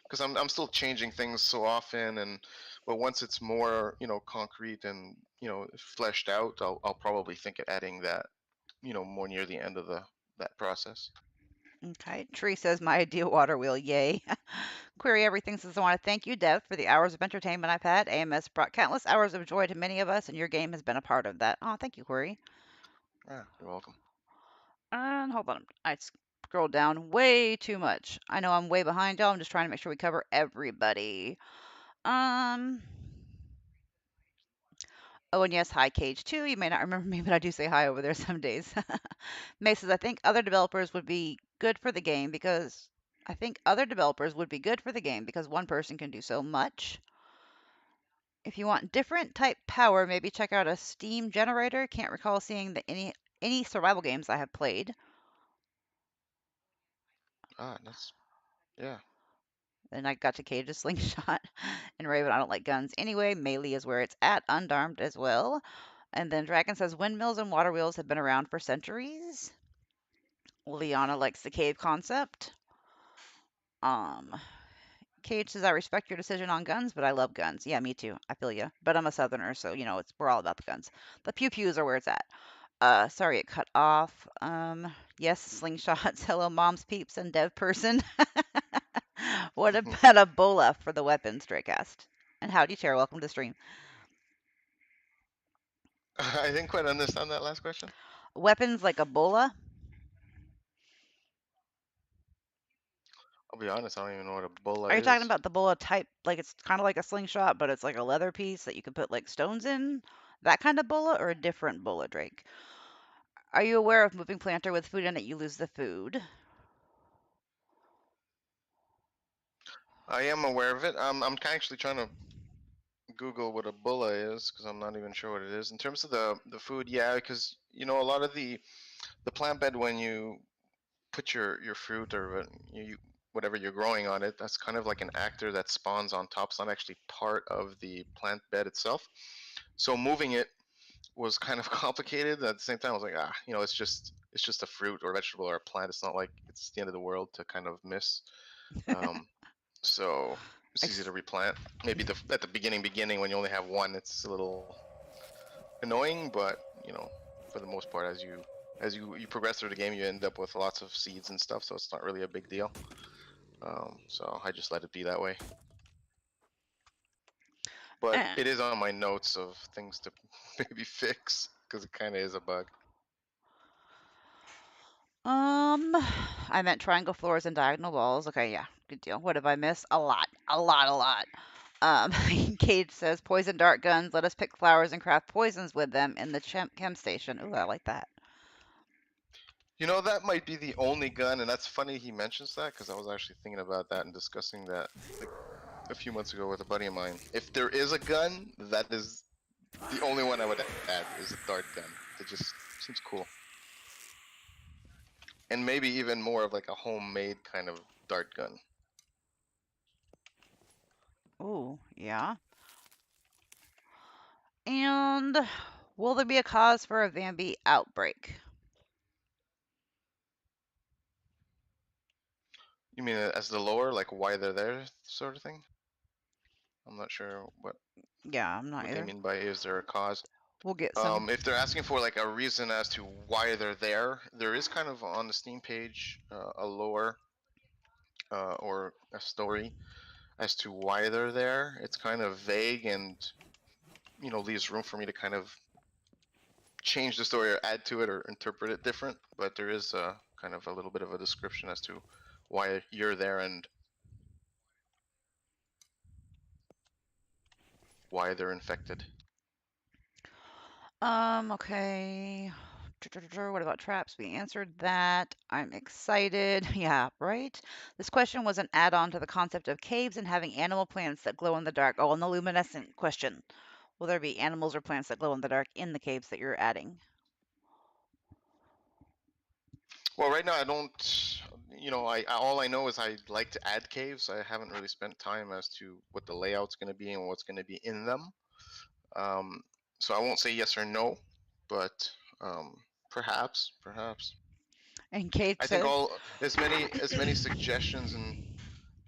S2: because I'm still changing things so often, and but once it's more concrete and fleshed out, I'll probably think of adding that more near the end of the that process.
S1: Okay. Tree says, my ideal water wheel. Yay. Query Everything says, I want to thank you, Dev, for the hours of entertainment I've had. AMS brought countless hours of joy to many of us, and your game has been a part of that. Oh, thank you, Query.
S2: Ah, you're welcome.
S1: And hold on. I scrolled down way too much. I know I'm way behind y'all. I'm just trying to make sure we cover everybody. Um. Oh, and yes, hi, Cage, too. You may not remember me, but I do say hi over there some days. May says, I think other developers would be good for the game because one person can do so much. If you want different type power, maybe check out a steam generator. Can't recall seeing any survival games I have played.
S2: Ah, that's yeah.
S1: Then I got to Cage's slingshot and Raven. I don't like guns anyway. Melee is where it's at. Unarmed as well. And then Dragon says windmills and water wheels have been around for centuries. Liana likes the cave concept. Um, Cage says I respect your decision on guns, but I love guns. Yeah, me too. I feel you. But I'm a southerner, so we're all about the guns. The pew pews are where it's at. Sorry it cut off. Yes, slingshots. Hello, mom's peeps and dev person. What about a bola for the weapons, Draycast? And howdy, chair. Welcome to the stream.
S2: I didn't quite understand that last question.
S1: Weapons like a bola.
S2: I'll be honest, I don't even know what a bulla
S1: Are you talking
S2: is.
S1: about the bola type? Like it's kind of like a slingshot, but it's like a leather piece that you can put like stones in? That kind of bola or a different bola, Drake? Are you aware of moving planter with food in it? You lose the food.
S2: I am aware of it. I'm actually trying to Google what a bulla is because I'm not even sure what it is. In terms of the food, yeah, because a lot of the plant bed when you put your fruit or whatever you're growing on it, that's kind of like an actor that spawns on top. It's not actually part of the plant bed itself. So moving it was kind of complicated. At the same time, I was like, it's just a fruit or a vegetable or a plant. It's not like it's the end of the world to kind of miss. Um, so it's easy
S1: Ex-
S2: to replant. Maybe at the beginning when you only have one, it's a little annoying, but for the most part, as you progress through the game, you end up with lots of seeds and stuff, so it's not really a big deal. So I just let it be that way. But
S1: eh.
S2: it is on my notes of things to maybe fix because it kind of is a bug.
S1: Um, I meant triangle floors and diagonal walls. Okay, yeah, good deal. What have I missed? A lot, a lot, a lot. Um, Cage says poison dart guns. Let us pick flowers and craft poisons with them in the chem station. Ooh, I like that.
S2: That might be the only gun, and that's funny he mentions that because I was actually thinking about that and discussing that like a few months ago with a buddy of mine. If there is a gun, that is the only one I would add is a dart gun. It just seems cool, and maybe even more of like a homemade kind of dart gun.
S1: Ooh, yeah. And will there be a cause for a Bambi outbreak?
S2: You mean as the lower, like why they're there, sort of thing? I'm not sure
S1: Yeah, I'm not
S2: what they
S1: either.
S2: mean by is there a cause.
S1: We'll get some.
S2: If they're asking for like a reason as to why they're there, there is kind of on the Steam page a lore or a story as to why they're there. It's kind of vague and leaves room for me to kind of change the story or add to it or interpret it different. But there is kind of a little bit of a description as to why you're there and why they're infected.
S1: Okay. What about traps? We answered that. I'm excited. Yeah, right? This question was an add-on to the concept of caves and having animal plants that glow in the dark. Oh, and the luminescent question. Will there be animals or plants that glow in the dark in the caves that you're adding?
S2: Well, right now I don't. All I know is I like to add caves. I haven't really spent time as to what the layout's going to be and what's going to be in them. Um, so I won't say yes or no, but um, perhaps.
S1: And Kate
S2: I think
S1: says,
S2: all as many suggestions and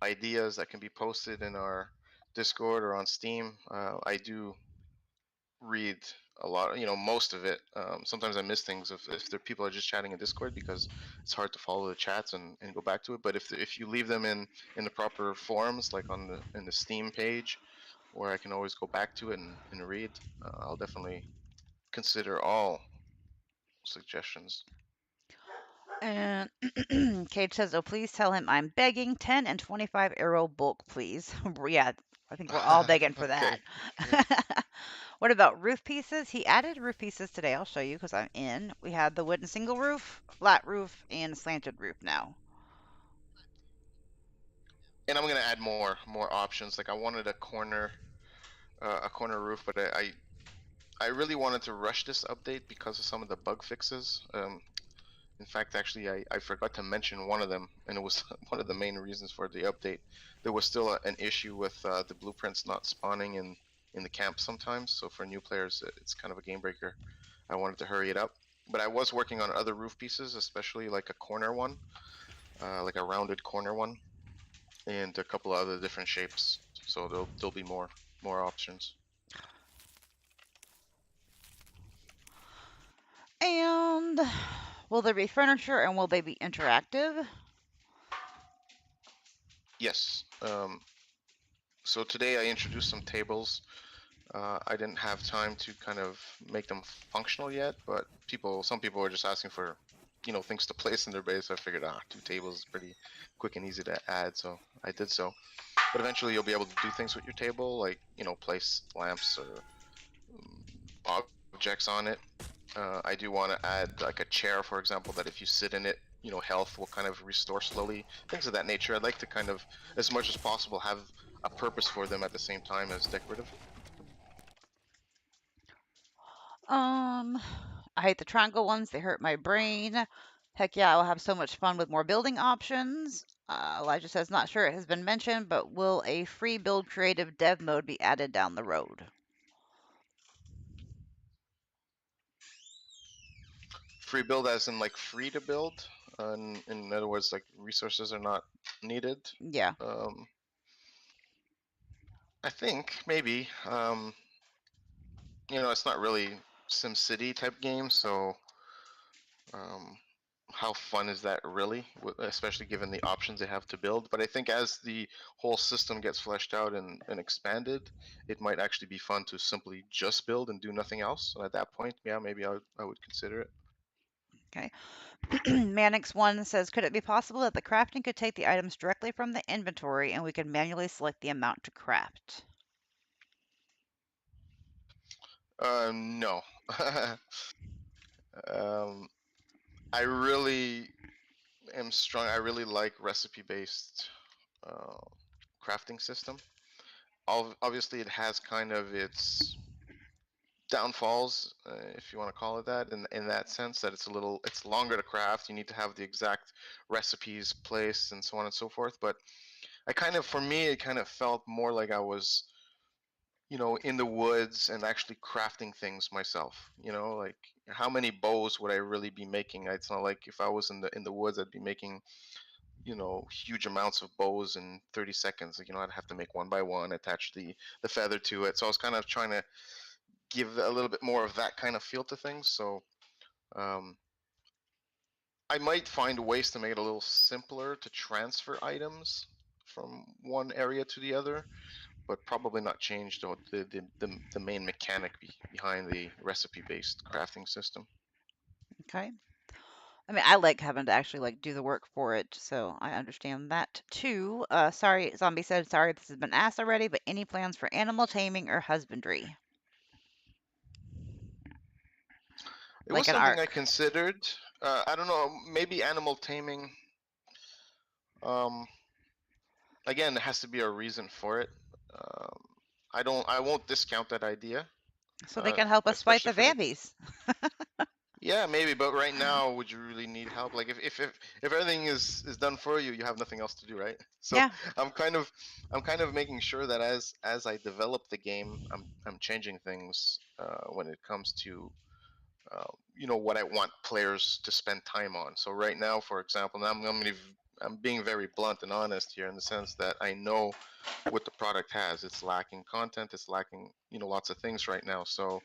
S2: ideas that can be posted in our Discord or on Steam. I do read a lot, most of it. Sometimes I miss things if the people are just chatting in Discord because it's hard to follow the chats and go back to it. But if you leave them in the proper forums, like on the Steam page, where I can always go back to it and read, I'll definitely consider all suggestions.
S1: and Cage says, "Oh, please tell him I'm begging 10 and 25 arrow bulk, please." Yeah, I think we're all begging for
S2: Okay,
S1: that.
S2: okay.
S1: What about roof pieces? He added roof pieces today. I'll show you because I'm in. We had the wooden single roof, flat roof, and slanted roof now.
S2: And I'm gonna add more options. Like I wanted a corner roof, but I really wanted to rush this update because of some of the bug fixes. In fact, actually, I forgot to mention one of them, and it was one of the main reasons for the update. There was still an issue with the blueprints not spawning in the camp sometimes. So for new players, it's kind of a game breaker. I wanted to hurry it up, but I was working on other roof pieces, especially like a corner one, like a rounded corner one, and a couple of other different shapes. So there'll be more options.
S1: And will there be furniture and will they be interactive?
S2: Yes. So today I introduced some tables. I didn't have time to kind of make them functional yet, but some people were just asking for, things to place in their base. I figured, 2 tables is pretty quick and easy to add, so I did so. But eventually, you'll be able to do things with your table, like place lamps or objects on it. I do want to add like a chair, for example, that if you sit in it, health will kind of restore slowly. Things of that nature. I'd like to kind of, as much as possible, have a purpose for them at the same time as decorative.
S1: Um, I hate the triangle ones. They hurt my brain. Heck yeah, I will have so much fun with more building options. Elijah says, not sure it has been mentioned, but will a free build creative dev mode be added down the road?
S2: Free build as in like free to build. In other words, like resources are not needed.
S1: Yeah.
S2: Um, I think maybe. It's not really SimCity type game, so um, how fun is that really? Especially given the options they have to build. But I think as the whole system gets fleshed out and expanded, it might actually be fun to simply just build and do nothing else. And at that point, yeah, maybe I would consider it.
S1: Okay. Mannix1 says, could it be possible that the crafting could take the items directly from the inventory and we could manually select the amount to craft?
S2: No. um, I really am strong. I really like recipe-based uh, crafting system. Obviously, it has kind of its downfalls, if you want to call it that, in that sense that it's longer to craft. You need to have the exact recipes placed and so on and so forth. But I kind of, for me, it kind of felt more like I was, in the woods and actually crafting things myself. Like how many bows would I really be making? It's not like if I was in the woods, I'd be making, huge amounts of bows in 30 seconds. Like, I'd have to make one by one, attach the feather to it. So I was kind of trying to give a little bit more of that kind of feel to things. So um, I might find ways to make it a little simpler to transfer items from one area to the other, but probably not change the main mechanic behind the recipe-based crafting system.
S1: Okay. I mean, I like having to actually like do the work for it, so I understand that too. Sorry, Zombie said, sorry this has been asked already, but any plans for animal taming or husbandry?
S2: It was
S1: Like an
S2: something I
S1: ark.
S2: considered. I don't know, maybe animal taming. Um, Again, there has to be a reason for it. Um, I won't discount that idea,
S1: So they can help us fight
S2: especially
S1: the
S2: for the.
S1: vampies.
S2: Yeah, maybe, but right now, would you really need help? Like, if everything is done for you, you have nothing else to do, right? So
S1: Yeah.
S2: I'm kind of I'm kind of making sure that as I develop the game, I'm changing things when it comes to what I want players to spend time on. So right now, for example, and I'm being very blunt and honest here in the sense that I know what the product has. It's lacking content. It's lacking lots of things right now. So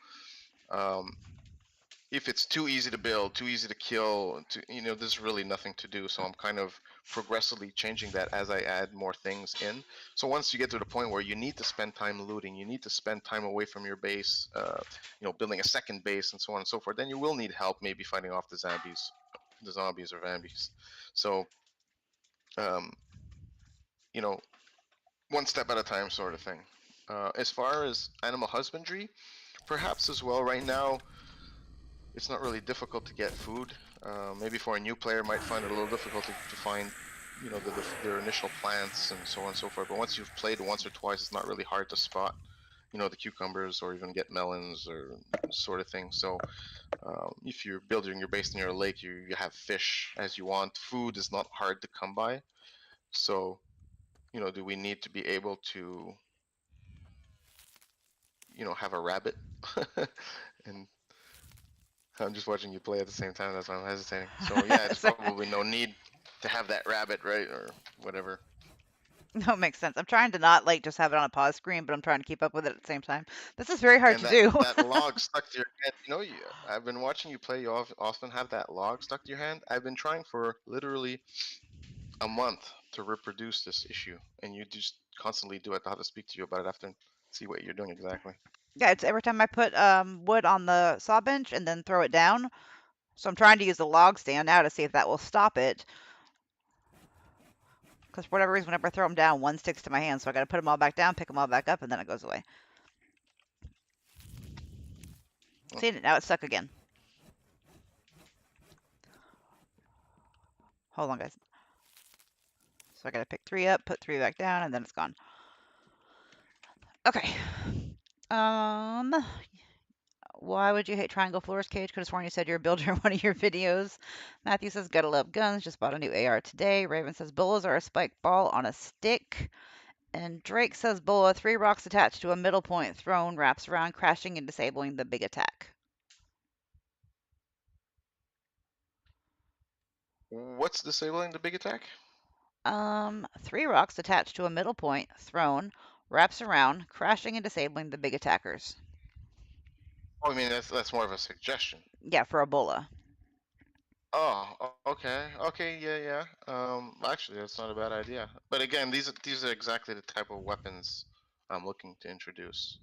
S2: um, if it's too easy to build, too easy to kill, there's really nothing to do. So I'm kind of progressively changing that as I add more things in. So once you get to the point where you need to spend time looting, you need to spend time away from your base, building a second base and so on and so forth, then you will need help maybe fighting off the zombies or vambies. So, um, you know, one step at a time sort of thing. As far as animal husbandry, perhaps as well, right now, it's not really difficult to get food. Maybe for a new player, might find it a little difficult to find, their initial plants and so on and so forth. But once you've played once or twice, it's not really hard to spot, the cucumbers or even get melons or sort of thing. So if you're building your base near a lake, you have fish as you want. Food is not hard to come by. So, do we need to be able to, have a rabbit? And I'm just watching you play at the same time. That's why I'm hesitating. So yeah, there's
S1: So-
S2: probably no need to have that rabbit, right, or whatever.
S1: no, makes sense. I'm trying to not like just have it on a pause screen, but I'm trying to keep up with it at the same time. This is very hard
S2: And
S1: to
S2: that
S1: do.
S2: that log stuck to your hand. I've been watching you play. You often have that log stuck to your hand. I've been trying for literally a month to reproduce this issue, and you just constantly do it. I'll have to speak to you about it after and see what you're doing exactly.
S1: Yeah, it's every time I put wood on the saw bench and then throw it down. So I'm trying to use the log stand now to see if that will stop it. Because for whatever reason, whenever I throw them down, one sticks to my hand. So I got to put them all back down, pick them all back up, and then it goes away.
S2: Mm.
S1: See, now it's stuck again. Hold on, guys. So I got to pick three up, put three back down, and then it's gone. Okay. Um, why would you hate Triangle Floors, Cage? Could have sworn you said you're a builder in one of your videos. Matthew says, gotta love guns. Just bought a new AR today. Raven says, bullas are a spike ball on a stick. And Drake says, bulla, three rocks attached to a middle point thrown, wraps around, crashing and disabling the big attack.
S2: What's disabling the big attack?
S1: Three rocks attached to a middle point thrown, wraps around, crashing and disabling the big attackers.
S2: Oh, I mean that's more of a suggestion.
S1: Yeah, for a bulla.
S2: Oh, okay, okay, yeah, yeah. Actually, that's not a bad idea. But again, these are exactly the type of weapons I'm looking to introduce.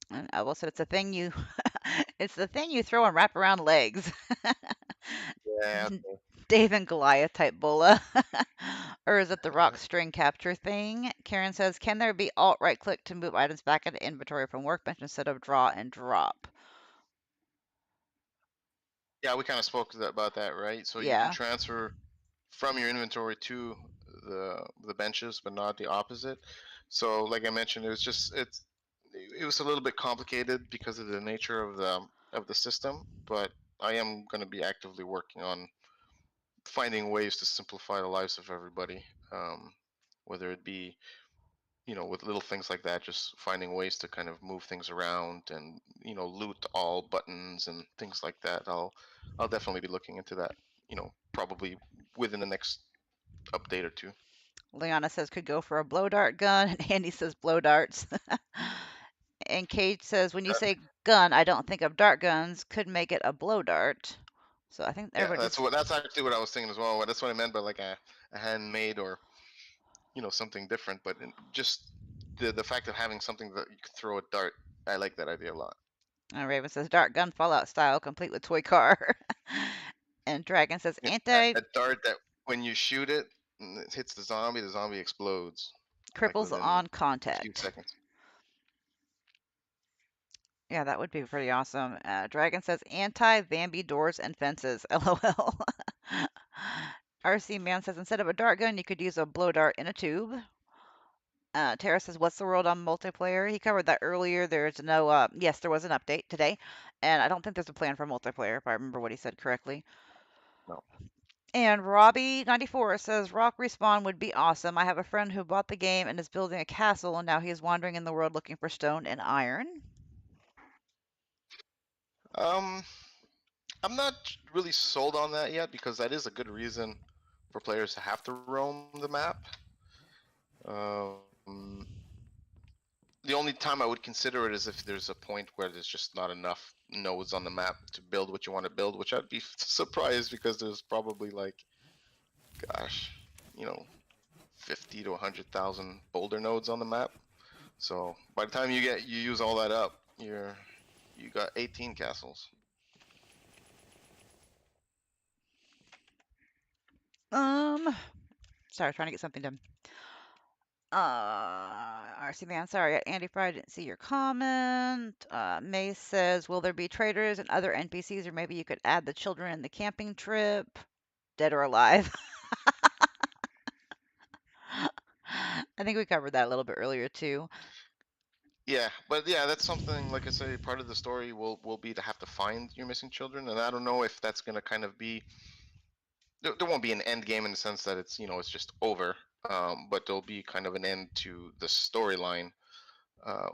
S1: And I will say it's a thing you it's the thing you throw and wrap around legs.
S2: Yeah, okay.
S1: Dave and Goliath type bulla. Or is it the rock
S2: Uh,
S1: string capture thing? Karen says, can there be alt right click to move items back into inventory from workbench instead of draw and drop?
S2: yeah, we kind of spoke about that, right? So you can
S1: Yeah.
S2: transfer from your inventory to the benches, but not the opposite. So, like I mentioned, it was a little bit complicated because of the nature of the system, but I am going to be actively working on finding ways to simplify the lives of everybody. Um, whether it be, with little things like that, just finding ways to kind of move things around and, loot all buttons and things like that. I'll definitely be looking into that, probably within the next update or two.
S1: Liana says could go for a blow dart gun, and Andy says blow darts. And Cage says when you
S2: Uh,
S1: say gun, I don't think of dart guns. Could make it a blow dart. So I think
S2: yeah,
S1: everybody's
S2: that's actually what I was thinking as well. That's what I meant by like a handmade or, something different. But just the fact of having something that you could throw a dart, I like that idea a lot.
S1: Raven says dart gun Fallout style, complete with toy car. And Dragon says
S2: Yeah,
S1: anti
S2: a dart that when you shoot it, and it hits the zombie explodes like
S1: cripples
S2: within
S1: on
S2: a few
S1: contact.
S2: seconds.
S1: Yeah, that would be pretty awesome. Dragon says anti Bambi doors and fences. LOL. RC Man says instead of a dart gun, you could use a blow dart in a tube. Tara says, "What's the world on multiplayer?" He covered that earlier. There's no, yes, there was an update today, and I don't think there's a plan for multiplayer, if I remember what he said correctly.
S2: No.
S1: And Robbie94 says, "Rock Respawn would be awesome. I have a friend who bought the game and is building a castle, and now he is wandering in the world looking for stone and iron."
S2: Um, I'm not really sold on that yet because that is a good reason for players to have to roam the map. Um, the only time I would consider it is if there's a point where there's just not enough nodes on the map to build what you want to build, which I'd be surprised because there's probably like, gosh, you know, 50 to 100,000 boulder nodes on the map. So by the time you use all that up, you got 18 castles.
S1: Um, Sorry, trying to get something done. RC Man, sorry, Andy Fry, didn't see your comment. May says, will there be traders and other NPCs, or maybe you could add the children in the camping trip, dead or alive? I think we covered that a little bit earlier too.
S2: Yeah, but yeah, that's something like I say. Part of the story will be to have to find your missing children, and I don't know if that's gonna kind of be. There won't be an end game in the sense that it's just over. But there'll be kind of an end to the storyline.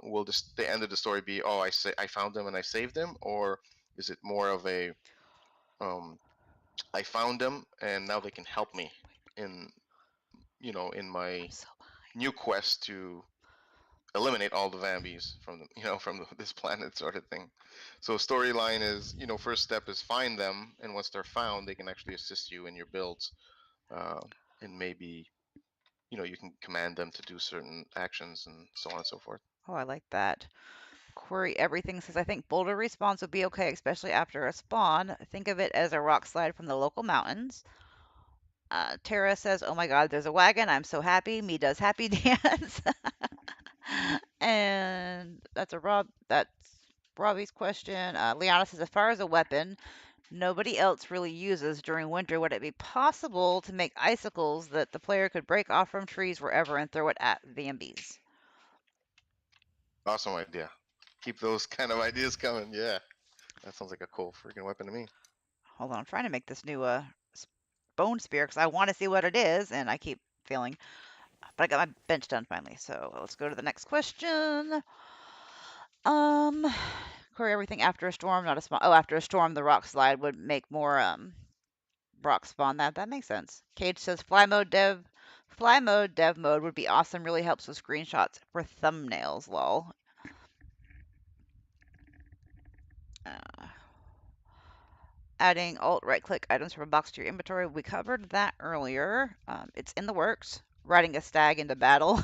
S2: Will the end of the story be, oh, I found them and I saved them, or is it more of a, um, I found them and now they can help me in in my
S1: I'm so
S2: new quest to eliminate all the Vambies from this planet, sort of thing. So storyline is, first step is find them, and once they're found, they can actually assist you in your builds, uh, and maybe you can command them to do certain actions and so on and so forth.
S1: Oh, I like that. Query everything says, I think boulder respawns would be okay, especially after a spawn. Think of it as a rock slide from the local mountains. Tara says, oh my god, there's a wagon. I'm so happy. Me does happy dance. And that's Robbie's question. Liana says, as far as a weapon, nobody else really uses during winter. Would it be possible to make icicles that the player could break off from trees wherever and throw it at Vambies?
S2: Awesome idea. Keep those kind of ideas coming. Yeah, that sounds like a cool freaking weapon to me.
S1: Hold on, I'm trying to make this new bone spear because I want to see what it is, and I keep failing. But I got my bench done finally, so let's go to the next question. Um, Query everything after a storm, not a spawn. Oh, after a storm, the rock slide would make more rock spawn. That makes sense. Cage says fly mode dev mode would be awesome. Really helps with screenshots for thumbnails. Lol. Uh, Adding alt right click items from a box to your inventory. We covered that earlier. It's in the works. Riding a stag into battle.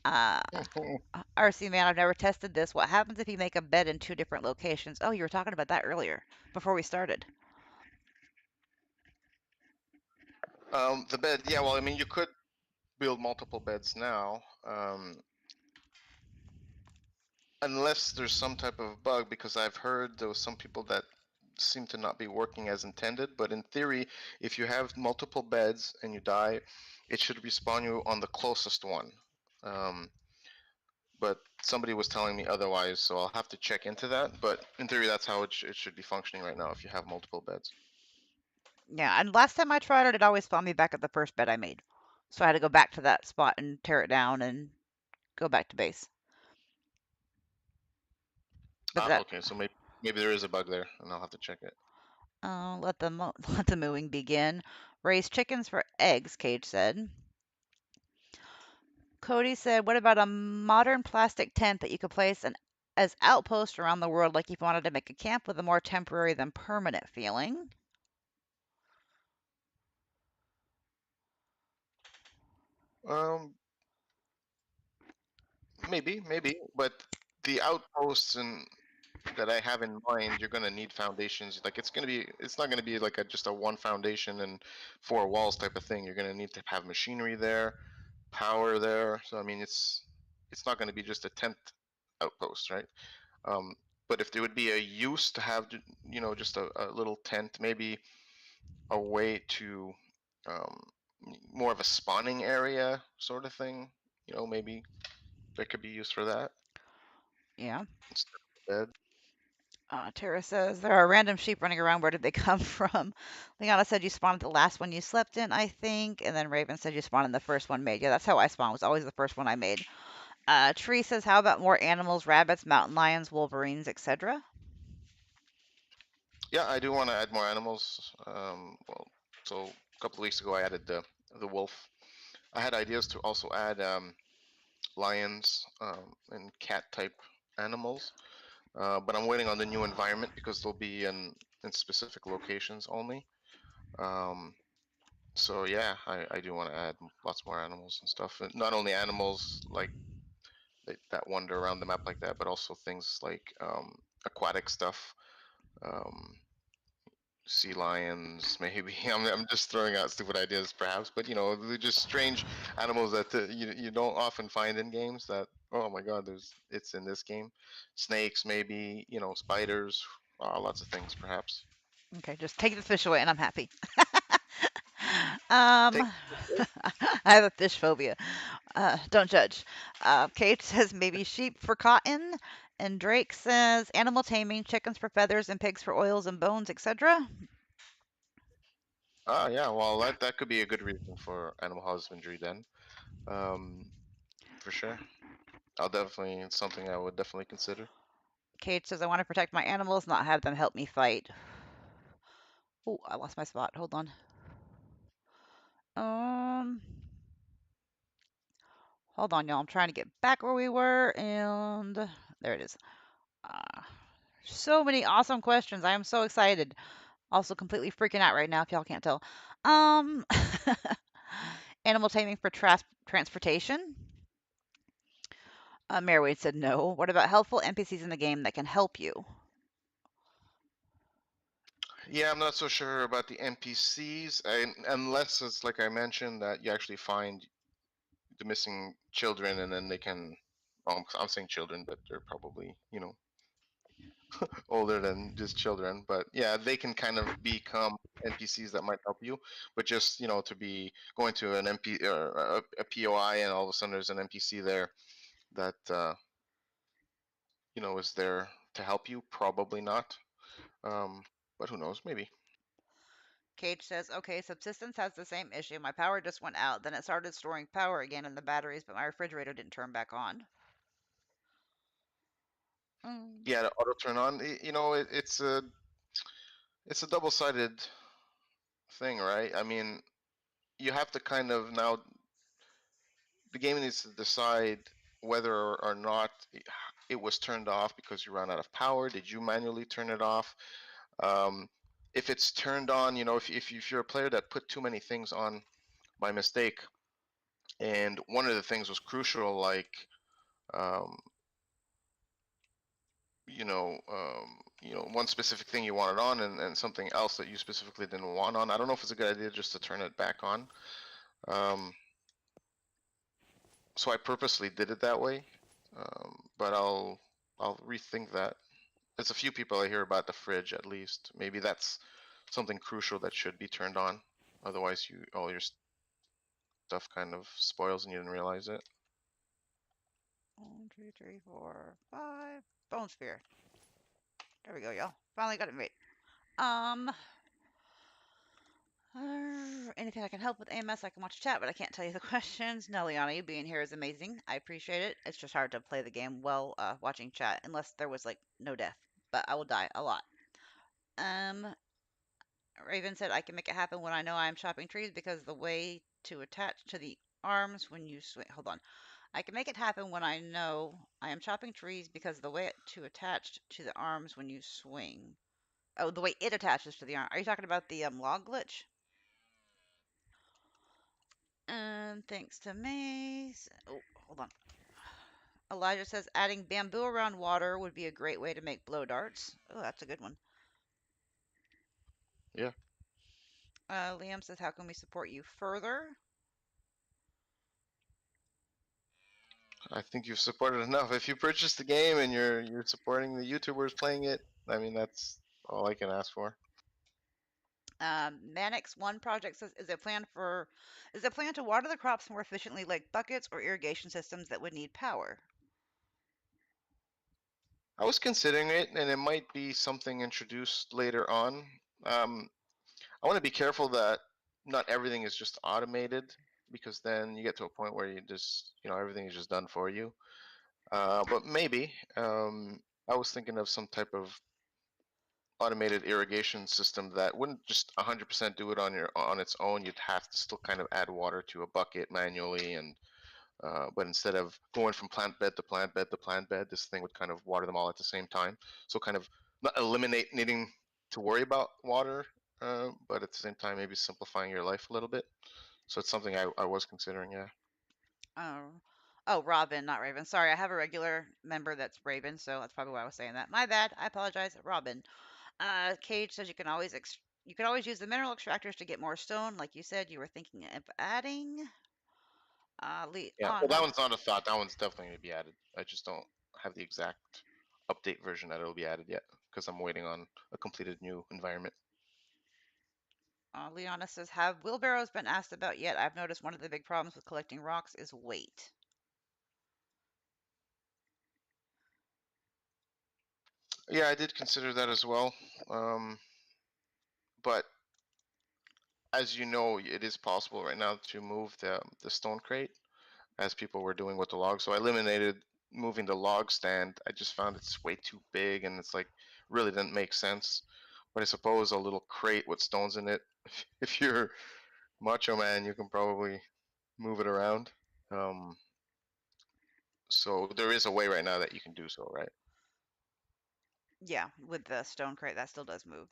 S1: uh, RC man, I've never tested this. What happens if you make a bed in two different locations? Oh, you were talking about that earlier before we started.
S2: The bed, yeah. Well, I mean, you could build multiple beds now, unless there's some type of bug, because I've heard there was some people that seem to not be working as intended. But in theory, if you have multiple beds and you die, it should respawn you on the closest one. Um, but somebody was telling me otherwise, so I'll have to check into that. But in theory, that's how it should be functioning right now if you have multiple beds.
S1: Yeah, and last time I tried it, it always spawned me back at the first bed I made. So I had to go back to that spot and tear it down and go back to base. But
S2: Ah,
S1: that
S2: okay. So maybe there is a bug there, and I'll have to check it.
S1: let the let the mooing begin. Raise chickens for eggs, Cage said. Cody said, "What about a modern plastic tent that you could place as outpost around the world, like if you wanted to make a camp with a more temporary than permanent feeling?"
S2: Um, maybe, but the outposts and that I have in mind, you're gonna need foundations. Like it's not gonna be like just a one foundation and four walls type of thing. You're gonna need to have machinery there, power there. So I mean, it's not gonna be just a tent outpost, right? Um, but if there would be a use to have, just a little tent, maybe a way to um, more of a spawning area sort of thing. Maybe that could be used for that
S1: Yeah.
S2: instead of a bed.
S1: Tara says, "There are random sheep running around. Where did they come from?" Liana said, "You spawned the last one you slept in, I think." And then Raven said, "You spawned in the first one made." Yeah, that's how I spawned. Was always the first one I made. Tree says, "How about more animals, rabbits, mountain lions, wolverines, etc.?"
S2: Yeah, I do want to add more animals. Well, so a couple of weeks ago, I added the wolf. I had ideas to also add lions and cat type animals, but I'm waiting on the new environment because they'll be in specific locations only. Um, so yeah, I do want to add lots more animals and stuff. And not only animals like that wander around the map like that, but also things like aquatic stuff. Um, sea lions, maybe. I'm just throwing out stupid ideas, perhaps, but they're just strange animals that you don't often find in games. That oh my god, it's in this game. Snakes, maybe. Spiders. Lots of things, perhaps.
S1: Okay, just take the fish away and I'm happy. um,
S2: Take.
S1: I have a fish phobia. Don't judge. Kate says maybe sheep for cotton. And Drake says animal taming, chickens for feathers, and pigs for oils and bones, etc.
S2: Ah, yeah. Well, that could be a good reason for animal husbandry then. Um, for sure. It's something I would definitely consider.
S1: Kate says I want to protect my animals, not have them help me fight. Oh, I lost my spot. Hold on. Um, Hold on, y'all. I'm trying to get back where we were, and there it is. Uh, so many awesome questions. I am so excited. Also, completely freaking out right now, if y'all can't tell. Um, Animal taming for transportation. Mary said no. What about helpful NPCs in the game that can help you?
S2: Yeah, I'm not so sure about the NPCs, unless it's like I mentioned that you actually find the missing children, and then they can. I'm saying children, but they're probably older than just children. But yeah, they can kind of become NPCs that might help you. But just to be going to an MP or a POI, and all of a sudden there's an NPC there that is there to help you. Probably not. Um, but who knows? Maybe.
S1: Cage says, okay, subsistence has the same issue. My power just went out. Then it started storing power again in the batteries, but my refrigerator didn't turn back on. Mm.
S2: Yeah, the auto turn on. It's a double-sided thing, right? I mean, you have to kind of now the game needs to decide whether or not it was turned off because you ran out of power. Did you manually turn it off? Um, if it's turned on, if you're a player that put too many things on by mistake, and one of the things was crucial, like um, one specific thing you wanted on, and something else that you specifically didn't want on. I don't know if it's a good idea just to turn it back on. Um, so I purposely did it that way, but I'll rethink that. There's a few people I hear about the fridge at least. Maybe that's something crucial that should be turned on. Otherwise, all your stuff kind of spoils and you didn't realize it.
S1: 1, 2, 3, 4, 5. Bone sphere. There we go, y'all. Finally got it made. Um, Anything I can help with AMS, I can watch chat, but I can't tell you the questions. No, Liana, you being here is amazing. I appreciate it. It's just hard to play the game while watching chat, unless there was like no death. But I will die a lot. Um, Raven said I can make it happen when I know I am chopping trees because the way to attach to the arms when you swing. Hold on. I can make it happen when I know I am chopping trees because the way to attach to the arms when you swing. Oh, the way it attaches to the arm. Are you talking about the log glitch? Thanks to Mace. Oh, hold on. Elijah says adding bamboo around water would be a great way to make blow darts. Oh, that's a good one.
S2: Yeah,
S1: Liam says, how can we support you further?
S2: I think you've supported enough. If you purchased the game and you're supporting the YouTubers playing it, I mean that's all I can ask for.
S1: Manix One Project says, is it plan to water the crops more efficiently, like buckets or irrigation systems that would need power?
S2: I was considering it, and it might be something introduced later on. Um, I want to be careful that not everything is just automated, because then you get to a point where you just, everything is just done for you. But maybe I was thinking of some type of automated irrigation system that wouldn't just 100% do it on its own. You'd have to still kind of add water to a bucket manually, and but instead of going from plant bed to plant bed to plant bed, this thing would kind of water them all at the same time. So kind of not eliminate needing to worry about water, but at the same time maybe simplifying your life a little bit. So it's something I was considering. Yeah.
S1: Oh, oh, Robin, not Raven. Sorry, I have a regular member that's Raven, so that's probably why I was saying that. My bad. I apologize, Robin. Cage says you can always use the mineral extractors to get more stone, like you said you were thinking of adding.
S2: Yeah. Well, that
S1: Liana,
S2: one's not a thought. That one's definitely going to be added. I just don't have the exact update version that it'll be added yet because I'm waiting on a completed new environment.
S1: Liana says, have wheelbarrows been asked about yet? I've noticed one of the big problems with collecting rocks is weight.
S2: Yeah, I did consider that as well. But as you know, it is possible right now to move the stone crate as people were doing with the logs. So I eliminated moving the log stand. I just found it's way too big and it's like really didn't make sense. But I suppose a little crate with stones in it, if you're macho man, you can probably move it around. Um, so there is a way right now that you can do so, right?
S1: Yeah, with the stone crate, that still does move.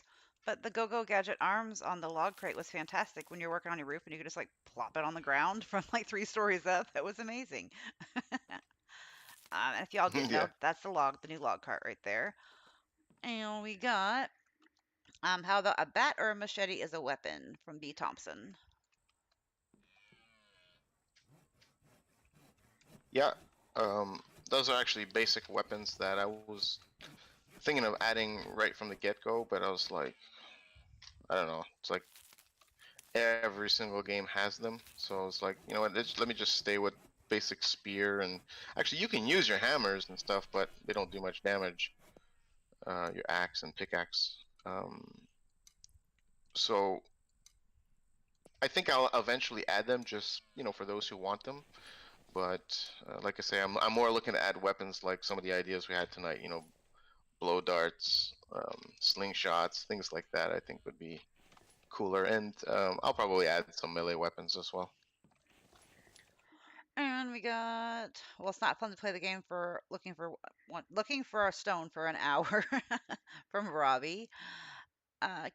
S1: But the Go-Go Gadget arms on the log crate was fantastic when you're working on your roof and you could just like plop it on the ground from like 3 stories up. That was amazing. And if y'all didn't
S2: Yeah.
S1: know, that's the new log cart right there. And we got how about a bat or a machete is a weapon from B. Thompson.
S2: Yeah. Those are actually basic weapons that I was thinking of adding right from the get-go, but I was like, I don't know. It's like every single game has them, so it's like, you know what? Let me just stay with basic spear, and actually you can use your hammers and stuff, but they don't do much damage. Your axe and pickaxe. So I think I'll eventually add them, just for those who want them. But like I say, I'm more looking to add weapons like some of the ideas we had tonight. Blow darts, slingshots, things like that. I think would be cooler, and I'll probably add some melee weapons as well.
S1: And we got well, it's not fun to play the game for looking for a stone for an hour from Robbie.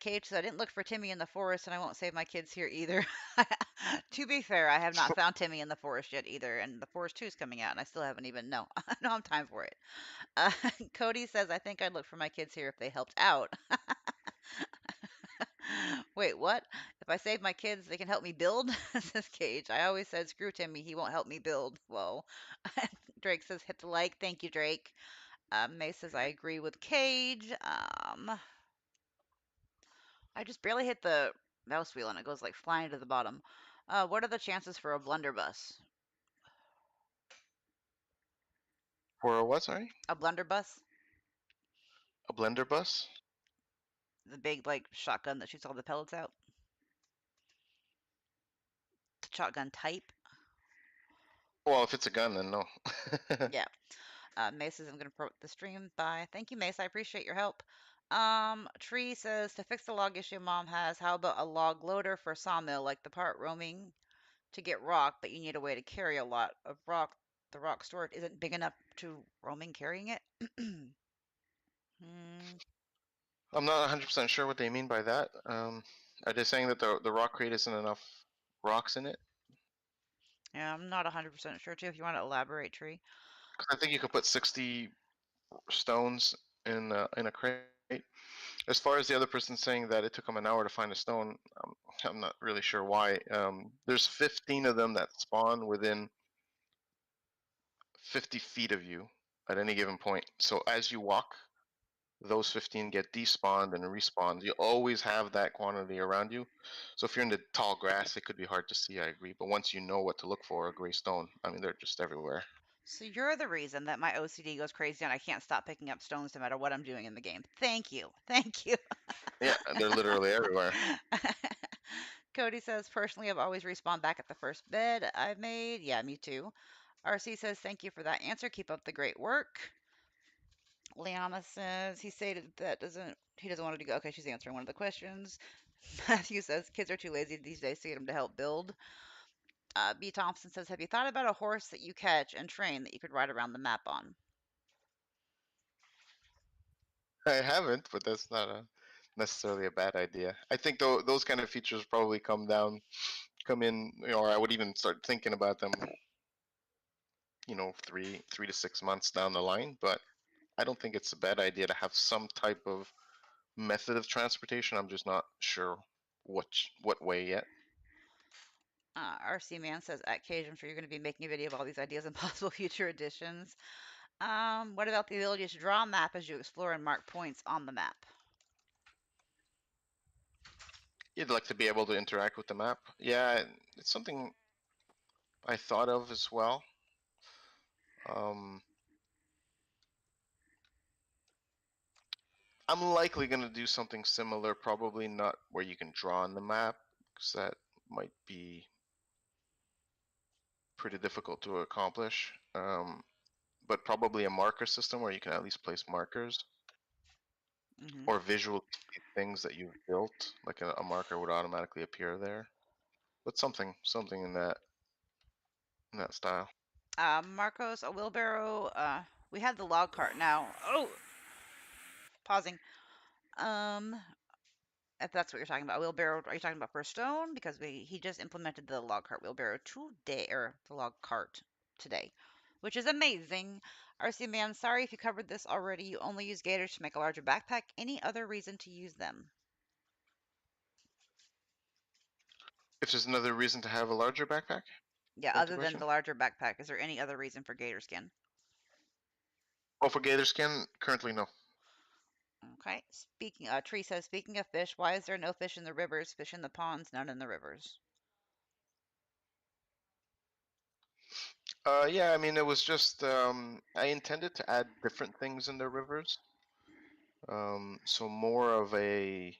S1: Cage said, I didn't look for Timmy in the forest, and I won't save my kids here either. To be fair, I have not found Timmy in the forest yet either, and the Forest 2 is coming out, and I still haven't even no, I don't have time for it. Uh, Cody says, I think I'd look for my kids here if they helped out. Wait, what? If I save my kids, they can help me build? Says Cage. I always said, screw Timmy, he won't help me build. Whoa. Drake says, hit the like. Thank you, Drake. May says, I agree with Cage. I just barely hit the mouse wheel and it goes like flying to the bottom. What are the chances for a blunderbuss?
S2: For a what? Sorry,
S1: A blunderbuss?
S2: a blender bus.
S1: The big like shotgun that shoots all the pellets out? shotgun type?
S2: Well, if it's a gun, then no.
S1: Yeah. May says I'm gonna promote the stream. Bye. Thank you, Mace. I appreciate your help. Tree says to fix the log issue mom has, how about a log loader for sawmill, like the part roaming to get rock, but you need a way to carry a lot of rock. The rock storage isn't big enough to roaming carrying it. Hmm.
S2: I'm not 100% sure what they mean by that. Are they saying that the rock crate isn't enough rocks in it?
S1: Yeah, I'm not 100% sure too. If you want to elaborate, Tree.
S2: 'Cause I think you could put 60 stones in a crate. As far as the other person saying that it took them an hour to find a stone, I'm not really sure why. There's 15 of them that spawn within 50 feet of you at any given point. So as you walk, those 15 get despawned and respawned. You always have that quantity around you. So if you're in the tall grass, it could be hard to see, I agree. But once you know what to look for, a gray stone, I mean, they're just everywhere.
S1: So you're the reason that my OCD goes crazy and I can't stop picking up stones no matter what I'm doing in the game. Thank you. Thank you.
S2: Yeah, they're literally everywhere.
S1: Cody says, personally, I've always respawned back at the first bed I've made. Yeah, me too. RC says, thank you for that answer. Keep up the great work. Liana says, he stated that he doesn't want to go. Okay, she's answering one of the questions. Matthew says, kids are too lazy these days to get them to help build. B. Thompson says, have you thought about a horse that you catch and train that you could ride around the map on?
S2: I haven't, but that's not necessarily a bad idea. I think those kind of features probably come in, or I would even start thinking about them, 3 to 6 months down the line. But I don't think it's a bad idea to have some type of method of transportation. I'm just not sure what way yet.
S1: RC Man says, at Cage, I'm sure you're going to be making a video of all these ideas and possible future additions. What about the ability to draw a map as you explore and mark points on the map?
S2: You'd like to be able to interact with the map. Yeah, it's something I thought of as well. Um, I'm likely going to do something similar, probably not where you can draw on the map, because that might be pretty difficult to accomplish. But probably a marker system where you can at least place markers
S1: Hmm.
S2: or visual things that you've built, like a marker would automatically appear there. But something in that style.
S1: Marcos, a wheelbarrow. We had the log cart now. Oh, pausing. Um, if that's what you're talking about, wheelbarrow. Are you talking about for stone? Because he just implemented the log cart wheelbarrow today, or the log cart today, which is amazing. RC Man, sorry if you covered this already. You only use gators to make a larger backpack. Any other reason to use them?
S2: If there's another reason to have a larger backpack, is
S1: Yeah,
S2: that the
S1: other than
S2: question?
S1: the larger backpack, is there any other reason for gator skin?
S2: Oh, for gator skin, currently no.
S1: Okay. Tree says, speaking of fish, why is there no fish in the rivers? Fish in the ponds, none in the rivers.
S2: Yeah, I mean, it was just I intended to add different things in the rivers. So more of a,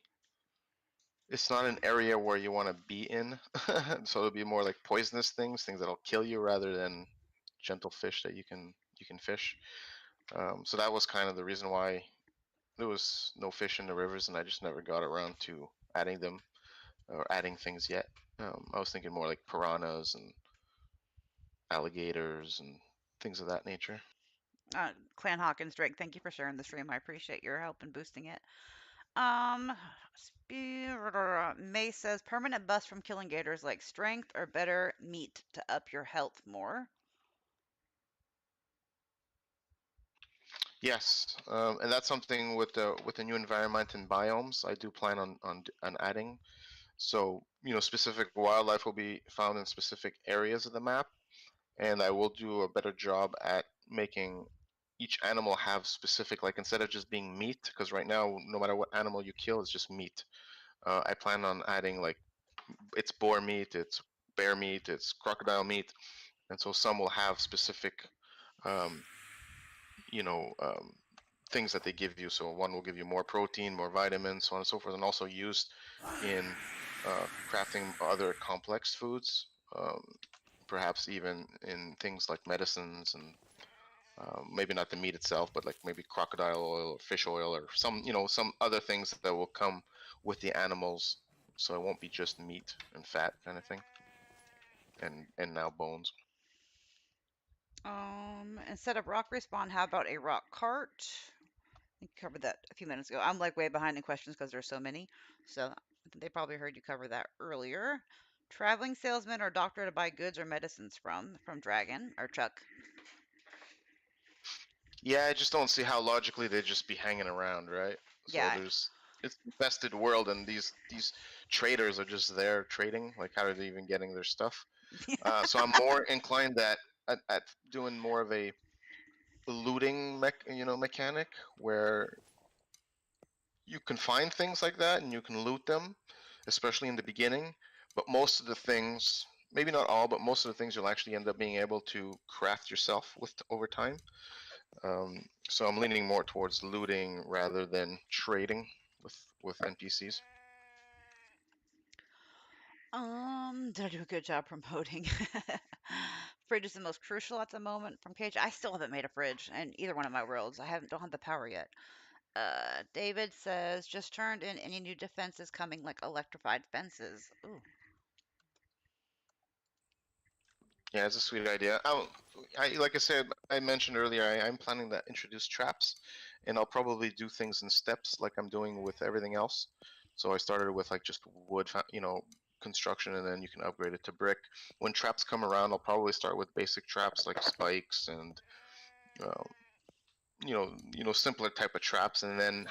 S2: it's not an area where you want to be in. So it'll be more like poisonous things that'll kill you rather than gentle fish that you can fish. So that was kind of the reason why there was no fish in the rivers, and I just never got around to adding them or adding things yet. I was thinking more like piranhas and alligators and things of that nature.
S1: Clan Hawkins Drake, thank you for sharing the stream. I appreciate your help in boosting it. Um, May says permanent buffs from killing gators like strength or better meat to up your health more.
S2: Yes, and that's something with the new environment and biomes. I do plan on adding. So specific wildlife will be found in specific areas of the map, and I will do a better job at making each animal have specific, like instead of just being meat, because right now no matter what animal you kill, it's just meat. I plan on adding like it's boar meat, it's bear meat, it's crocodile meat, and so some will have specific um, you know um, things that they give you. So one will give you more protein, more vitamins, so on and so forth, and also used in crafting other complex foods. um, perhaps even in things like medicines and maybe not the meat itself, but like maybe crocodile oil or fish oil or some, some other things that will come with the animals. So it won't be just meat and fat kind of thing, and now bones.
S1: Instead of rock respawn, how about a rock cart? We covered that a few minutes ago. I'm like way behind in questions because there's so many. So they probably heard you cover that earlier. Traveling salesman or doctor to buy goods or medicines from Dragon or Chuck.
S2: Yeah, I just don't see how logically they'd just be hanging around, right? So
S1: Yeah.
S2: there's it's an infested world, and these traders are just there trading. Like, how are they even getting their stuff? So I'm more inclined at doing more of a looting mechanic where you can find things like that and you can loot them, especially in the beginning. But most of the things, maybe not all, but most of the things you'll actually end up being able to craft yourself with over time. So I'm leaning more towards looting rather than trading with NPCs.
S1: Did I do a good job promoting? Fridge is the most crucial at the moment from Cage. I still haven't made a fridge in either one of my worlds. I haven't don't have the power yet. David says just turned in any new defenses coming like electrified fences. Ooh.
S2: Yeah, it's a sweet idea. Like I said, I mentioned earlier, I'm planning to introduce traps, and I'll probably do things in steps, like I'm doing with everything else. So I started with like just wood, construction, and then you can upgrade it to brick. When traps come around, I'll probably start with basic traps like spikes and uh, simpler type of traps, and then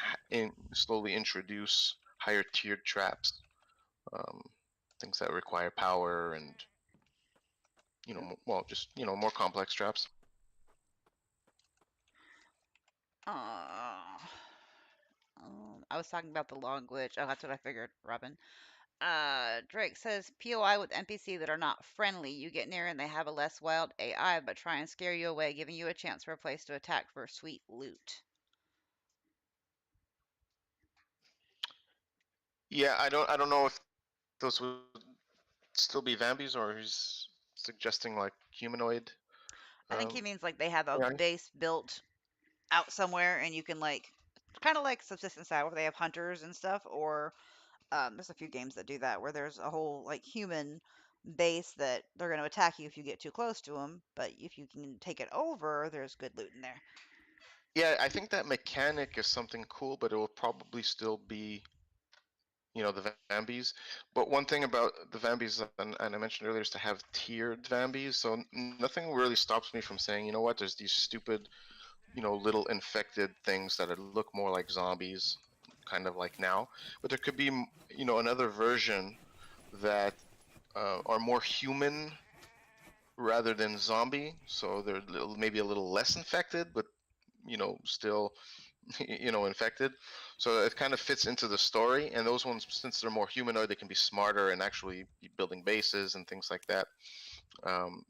S2: slowly introduce higher tiered traps, um, things that require power and well, just more complex traps.
S1: Uh, I was talking about the long glitch. Oh, that's what I figured, Robin. Drake says POI with NPC that are not friendly. You get near and they have a less wild AI, but try and scare you away, giving you a chance for a place to attack for sweet loot.
S2: Yeah, I don't know if those would still be Vambies or he's suggesting like humanoid.
S1: I think he
S2: Um,
S1: means like they have a
S2: AI.
S1: base built out somewhere and you can like kind of like subsistence style where they have hunters and stuff or there's a few games that do that where there's a whole like human base that they're going to attack you if you get too close to them, but if you can take it over, there's good loot in there.
S2: Yeah, I think that mechanic is something cool, but it will probably still be the Vambies. But one thing about the Vambies, and I mentioned earlier, is to have tiered Vambies. So nothing really stops me from saying, you know what, there's these stupid, little infected things that look more like zombies, kind of like now. But there could be, another version that are more human rather than zombie. So they're maybe a little less infected, but still infected. So it kind of fits into the story. And those ones, since they're more humanoid, they can be smarter and actually be building bases and things like that. Um,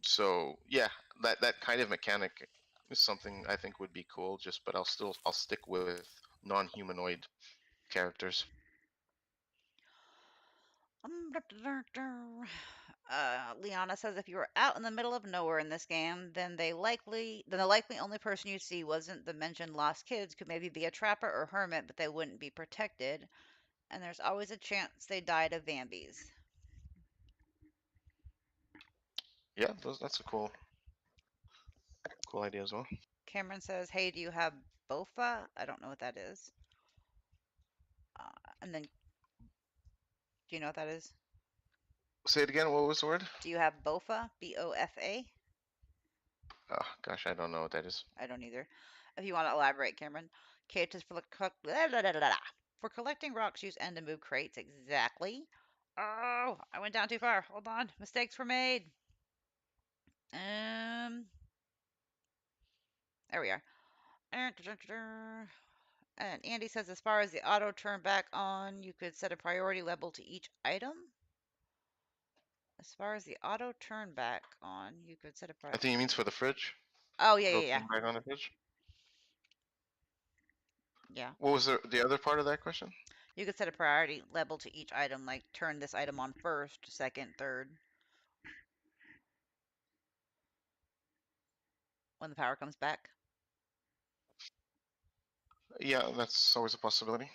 S2: so yeah, that kind of mechanic is something I think would be cool. But I'll stick with non-humanoid characters.
S1: Liana says if you were out in the middle of nowhere in this game, then the likely only person you'd see wasn't the mentioned lost kids. Could maybe be a trapper or hermit, but they wouldn't be protected. And there's always a chance they died of Vambies.
S2: Yeah, that's a cool idea as well.
S1: Cameron says, "Hey, do you have Bofa?" I don't know what that is. And then, do you know what that is?
S2: Say it again. What was the word?
S1: Do you have Bofa? Bofa?
S2: Oh gosh, I don't know what that is.
S1: I don't either. If you want to elaborate, Cameron. Kate is for collecting rocks, use N to move crates. Exactly. Oh, I went down too far. Hold on. Mistakes were made. Um, there we are. And Andy says, as far as the auto turn back on, you could set a priority level to each item. As far as the auto turn back on, you could set a
S2: I think it means for the fridge.
S1: Oh, yeah,
S2: It'll
S1: yeah, yeah.
S2: turn back on the fridge.
S1: Yeah.
S2: What was the other part of that question?
S1: You could set a priority level to each item, like turn this item on first, second, third, when the power comes back.
S2: Yeah, that's always a possibility.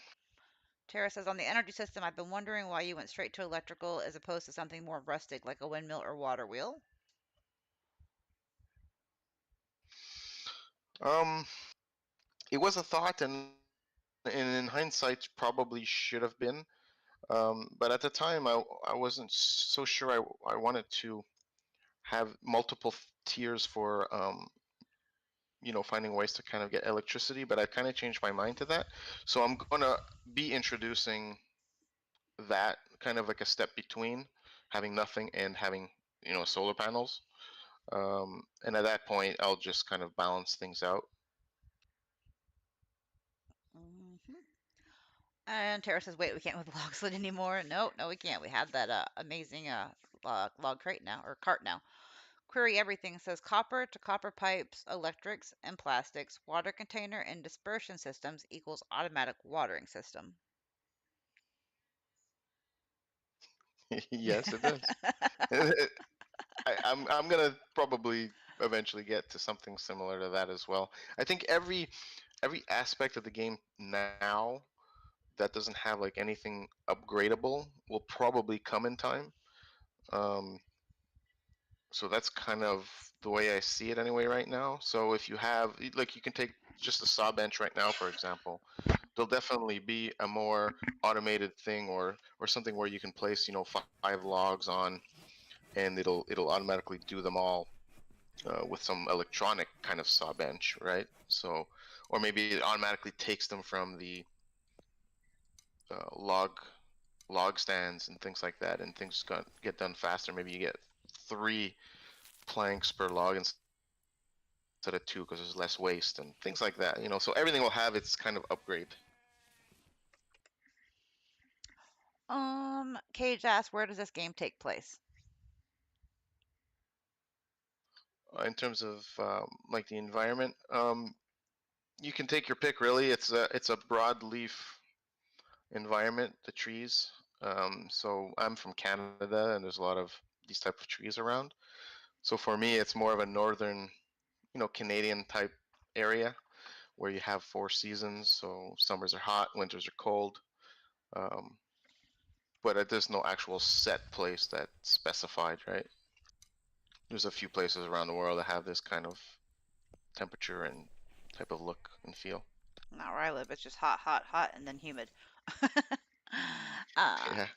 S1: Tara says, on the energy system, I've been wondering why you went straight to electrical as opposed to something more rustic like a windmill or water wheel.
S2: Um, it was a thought, and in hindsight, probably should have been. But at the time, I wasn't so sure I wanted to have multiple tiers for finding ways to kind of get electricity. But I've kind of changed my mind to that. So I'm gonna be introducing that kind of like a step between having nothing and having solar panels. And at that point, I'll just kind of balance things out.
S1: Hmm. And Tara says, wait, we can't move the log sled anymore. No, no, we can't. We have that amazing log crate now, or cart now. Query everything says copper to copper pipes, electrics, and plastics, water container, and dispersion systems equals automatic watering system.
S2: Yes, it does. I'm gonna probably eventually get to something similar to that as well. I think every aspect of the game now that doesn't have like anything upgradable will probably come in time. Um, so that's kind of the way I see it anyway right now. So if you have like you can take just a saw bench right now, for example, there'll definitely be a more automated thing or something where you can place 5 logs on and it'll automatically do them all with some electronic kind of saw bench, right? So, or maybe it automatically takes them from the log stands and things like that, and things get done faster. Maybe you get 3 planks per log instead of 2 because there's less waste and things like that. So everything will have its kind of upgrade
S1: Cage asks, where does this game take place?
S2: in terms of like the environment. You can take your pick. Really, it's a broadleaf environment. The trees. So I'm from Canada, and there's a lot of these type of trees around. So for me, it's more of a northern, Canadian type area where you have 4 seasons. So summers are hot, winters are cold. Um, but there's no actual set place that's specified, right? There's a few places around the world that have this kind of temperature and type of look and feel.
S1: Not where I live. It's just hot, hot, hot, and then humid. uh,
S2: Yeah.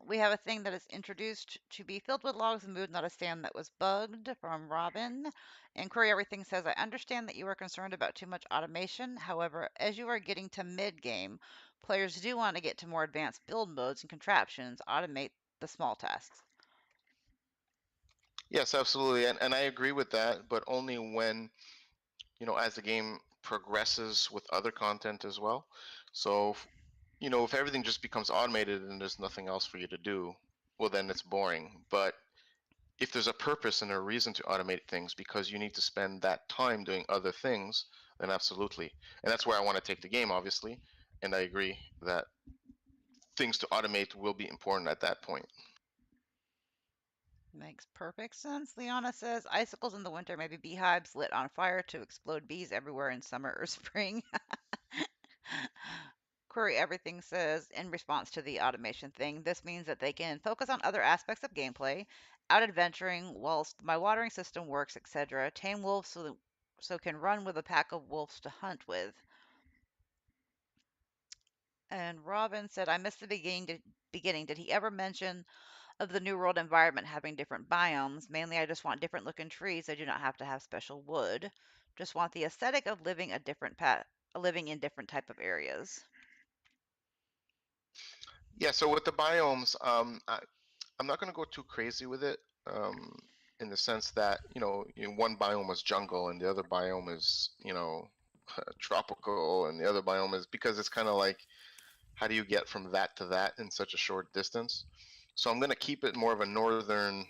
S1: we have a thing that is introduced to be filled with logs and moved, not a stand that was bugged from Robin. And Query Everything says, I understand that you are concerned about too much automation. However, as you are getting to mid game, players do want to get to more advanced build modes and contraptions, automate the small tasks.
S2: Yes, absolutely, and I agree with that, but only when as the game progresses with other content as well. So, if everything just becomes automated and there's nothing else for you to do, well, then it's boring. But if there's a purpose and a reason to automate things because you need to spend that time doing other things, then absolutely. And that's where I want to take the game, obviously. And I agree that things to automate will be important at that point.
S1: Makes perfect sense. Liana says icicles in the winter, maybe beehives lit on fire to explode bees everywhere in summer or spring. Query Everything says, in response to the automation thing, this means that they can focus on other aspects of gameplay, out adventuring whilst my watering system works, etc. Tame wolves so can run with a pack of wolves to hunt with. And Robin said, I missed the beginning. Did he ever mention of the New World environment having different biomes? Mainly, I just want different looking trees. I do not have to have special wood. Just want the aesthetic of living in different type of areas.
S2: Yeah, so with the biomes, I'm not going to go too crazy with it in the sense that, one biome is jungle and the other biome is, tropical and the other biome is because it's kind of like, how do you get from that to that in such a short distance? So I'm going to keep it more of a northern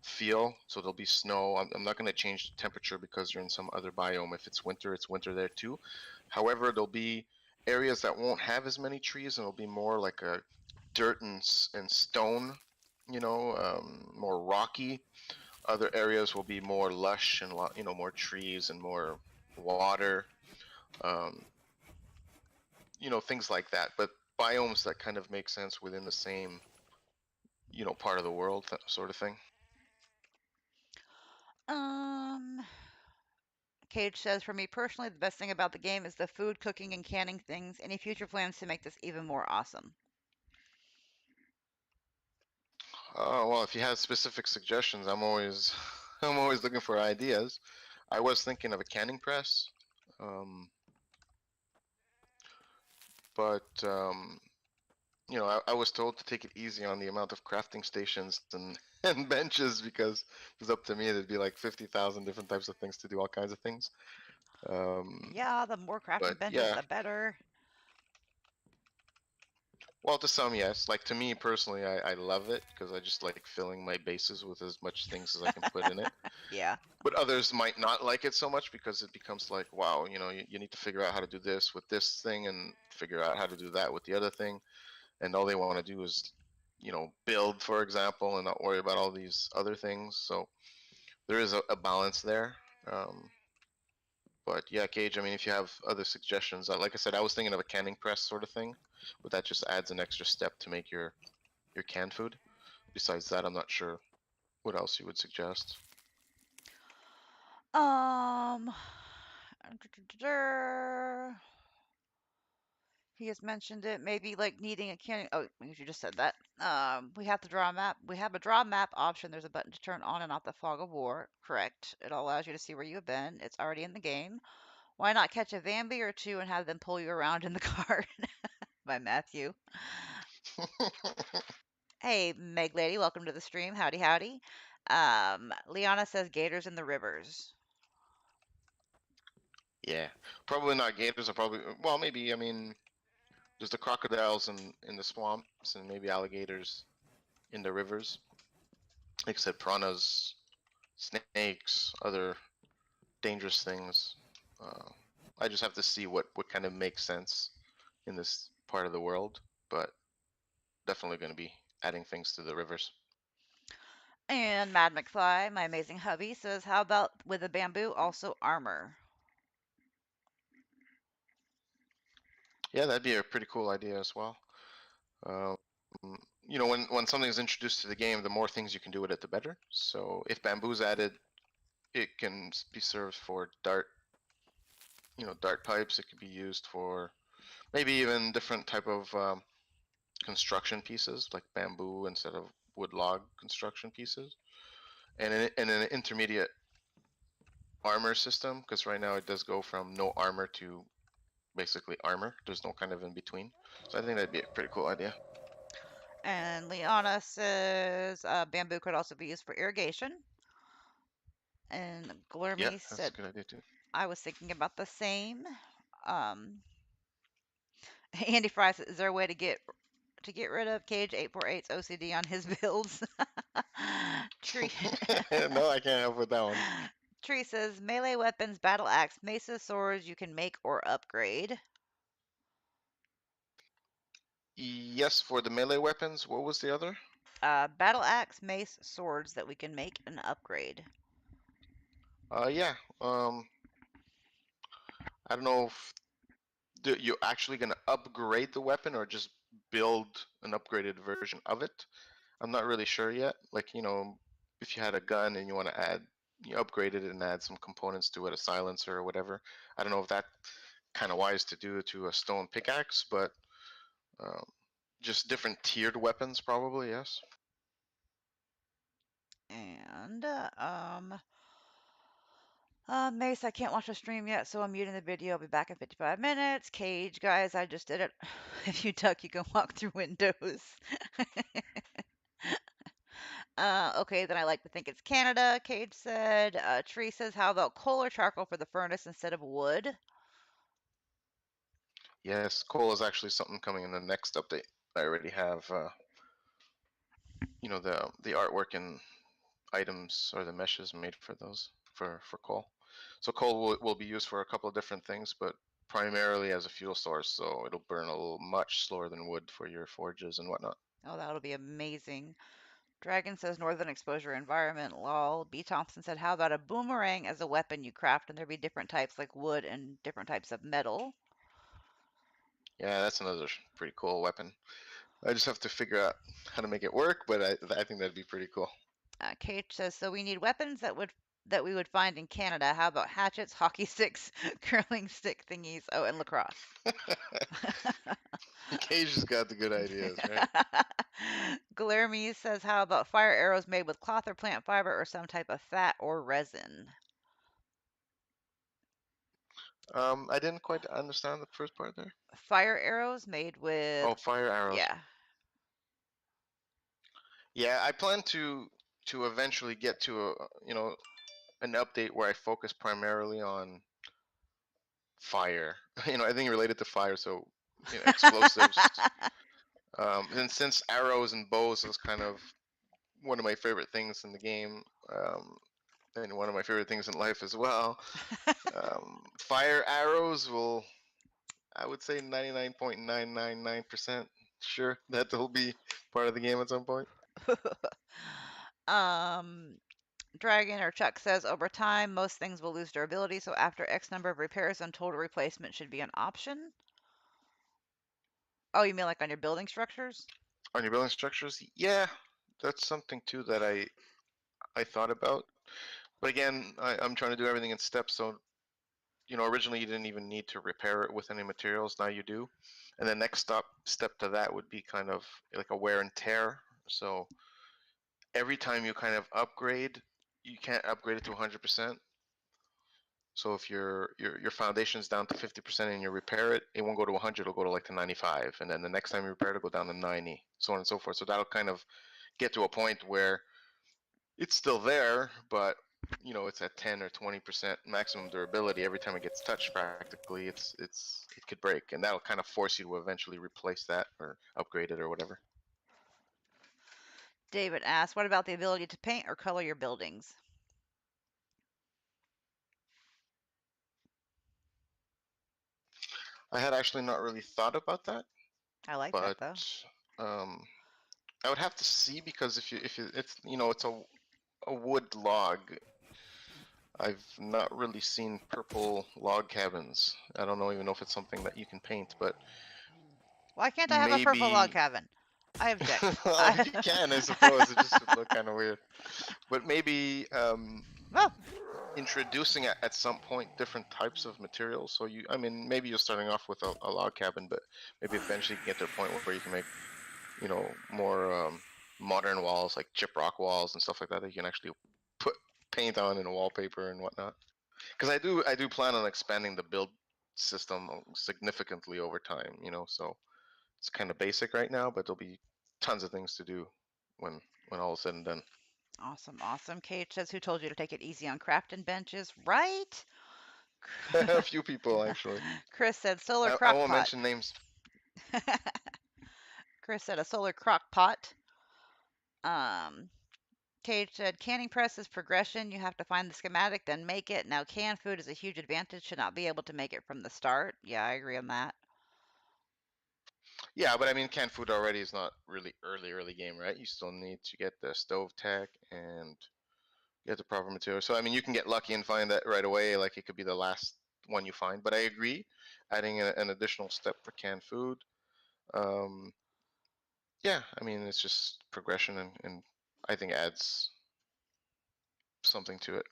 S2: feel. So there'll be snow. I'm not going to change the temperature because you're in some other biome. If it's winter there too. However, there'll be areas that won't have as many trees and it'll be more like a dirt and stone, more rocky. Other areas will be more lush and more trees and more water, um, things like that. But biomes that kind of make sense within the same, part of the world, sort of thing.
S1: Um, Cage says, for me personally, the best thing about the game is the food, cooking, and canning things. Any future plans to make this even more awesome?
S2: Well, if you have specific suggestions, I'm always, I'm always looking for ideas. I was thinking of a canning press, um, but I was told to take it easy on the amount of crafting stations and and benches because it was up to me. There'd be like 50,000 different types of things to do all kinds of things. Um,
S1: Yeah, the more
S2: but
S1: crafting benches,
S2: yeah,
S1: the better.
S2: well, to some, yes. Like to me personally, I love it because I just like filling my bases with as much things as I can put in it.
S1: Yeah.
S2: But others might not like it so much because it becomes like, wow, you need to figure out how to do this with this thing and figure out how to do that with the other thing. And all they want to do is, build, for example, and not worry about all these other things. So there is a balance there. Um, but yeah, Cage, I mean, if you have other suggestions, like I said, I was thinking of a canning press sort of thing, but that just adds an extra step to make your canned food. Besides that, I'm not sure what else you would suggest.
S1: Um, he has mentioned it. Maybe like needing a canning. Oh, you just said that. We have to draw a map. We have a draw map option. There's a button to turn on and off the fog of war. Correct. It allows you to see where you have been. It's already in the game. Why not catch a Bambi or two and have them pull you around in the cart? By Matthew. Hey, Meg Lady, welcome to the stream. Howdy, howdy. Liana says gators in the rivers.
S2: Yeah, probably not gators. Or probably, well, maybe. I mean, there's the crocodiles in the swamps and maybe alligators in the rivers. Like I said, piranhas, snakes, other dangerous things. Uh, I just have to see what kind of makes sense in this part of the world, but definitely going to be adding things to the rivers.
S1: And Mad McFly, my amazing hubby, says, how about with the bamboo also armor?
S2: Yeah, that'd be a pretty cool idea as well. Um, when something is introduced to the game, the more things you can do with it, the better. So if bamboo's added, it can be served for dart pipes. It could be used for maybe even different type of construction pieces, like bamboo instead of wood log construction pieces, and an intermediate armor system, because right now it does go from no armor to basically armor. There's no kind of in between. So I think that'd be a pretty cool idea.
S1: And Liana says bamboo could also be used for irrigation. And
S2: Yeah,
S1: Glurmy
S2: that's a
S1: said,
S2: good idea too.
S1: I was thinking about the same. Um, Andy Fry says, is there a way to get rid of Cage 848's OCD on his builds? Tree
S2: No, I can't help with that one.
S1: Tree says melee weapons, battle axe, maces, swords you can make or upgrade.
S2: Yes, for the melee weapons. What was the other?
S1: Battle axe, mace, swords that we can make and upgrade.
S2: Yeah. I don't know if you're actually gonna upgrade the weapon or just build an upgraded version of it. I'm not really sure yet. Like, if you had a gun and you upgrade it and add some components to it, a silencer or whatever. I don't know if that kind of wise to do to a stone pickaxe, but um, just different tiered weapons, probably, yes.
S1: And Mace, I can't watch the stream yet, so I'm muting the video. I'll be back in 55 minutes. Cage, guys, I just did it. If you duck, you can walk through windows. Okay, then I like to think it's Canada, Cage said. Tree says, how about coal or charcoal for the furnace instead of wood?
S2: Yes, coal is actually something coming in the next update. I already have, the artwork and items or the meshes made for those for coal. So coal will be used for a couple of different things, but primarily as a fuel source. So it'll burn a little much slower than wood for your forges and whatnot.
S1: Oh, that'll be amazing. Dragon says northern exposure environment. Lol. B. Thompson said, how about a boomerang as a weapon you craft and there be different types like wood and different types of metal?
S2: Yeah, that's another pretty cool weapon. I just have to figure out how to make it work, but I think that'd be pretty cool.
S1: Kate says, so we need weapons that we would find in Canada. How about hatchets, hockey sticks, curling stick thingies? Oh, and lacrosse.
S2: Cage has got the good ideas, right?
S1: Guillermo says, how about fire arrows made with cloth or plant fiber or some type of fat or resin?
S2: I didn't quite understand the first part there.
S1: Fire arrows made with,
S2: Oh, fire arrows.
S1: yeah.
S2: Yeah, I plan to eventually get to a an update where I focus primarily on fire. Anything related to fire. So explosives. And since arrows and bows is kind of one of my favorite things in the game, and one of my favorite things in life as well, fire arrows will, I would say, 99.999% sure that they'll be part of the game at some point.
S1: um, Dragon or Chuck says over time, most things will lose durability, so after X number of repairs, then total replacement should be an option. Oh, you mean like on your building structures?
S2: On your building structures, yeah, that's something too that I thought about. But again, I'm trying to do everything in steps. So originally you didn't even need to repair it with any materials. Now you do. And the next step to that would be kind of like a wear and tear. So every time you kind of upgrade, you can't upgrade it to 100%. So if your foundation's down to 50% and you repair it, it won't go to 100. It'll go to like to 95, and then the next time you repair it, it'll go down to 90, so on and so forth. So that'll kind of get to a point where it's still there, but it's at 10 or 20% maximum durability. Every time it gets touched, practically, it could break, and that'll kind of force you to eventually replace that or upgrade it or whatever.
S1: David asks, what about the ability to paint or color your buildings?
S2: I had actually not really thought about that,
S1: I like that
S2: but
S1: though.
S2: um, I would have to see, because if it's it's a wood log. I've not really seen purple log cabins. I don't know even know if it's something that you can paint, but
S1: Why can't I have a purple log
S2: maybe.
S1: cabin? I object.
S2: Well, you can, I suppose. It just would look kind of weird. But maybe
S1: Oh,
S2: introducing at some point different types of materials. So I mean, maybe you're starting off with a log cabin, but maybe eventually you can get to a point where you can make, more modern walls, like chip rock walls and stuff like that, that you can actually put paint on in a wallpaper and whatnot. Because I do plan on expanding the build system significantly over time. So it's kind of basic right now, but there'll be tons of things to do when all is said and done.
S1: awesome, awesome. Kate says, who told you to take it easy on crafting benches? Right?
S2: A few people actually.
S1: Chris said, solar
S2: I
S1: crock
S2: won't
S1: pot.
S2: mention names.
S1: Chris said, a solar crock pot. Um, Cage said, canning press is progression. You have to find the schematic, then make it. Now, canned food is a huge advantage. Should not be able to make it from the start. Yeah, I agree on that.
S2: Yeah, but I mean, canned food already is not really early game, right? You still need to get the stove tech and get the proper material. So I mean, you can get lucky and find that right away. Like it could be the last one you find. But I agree, adding an additional step for canned food. Um, yeah, I mean, it's just progression, and I think adds something to it.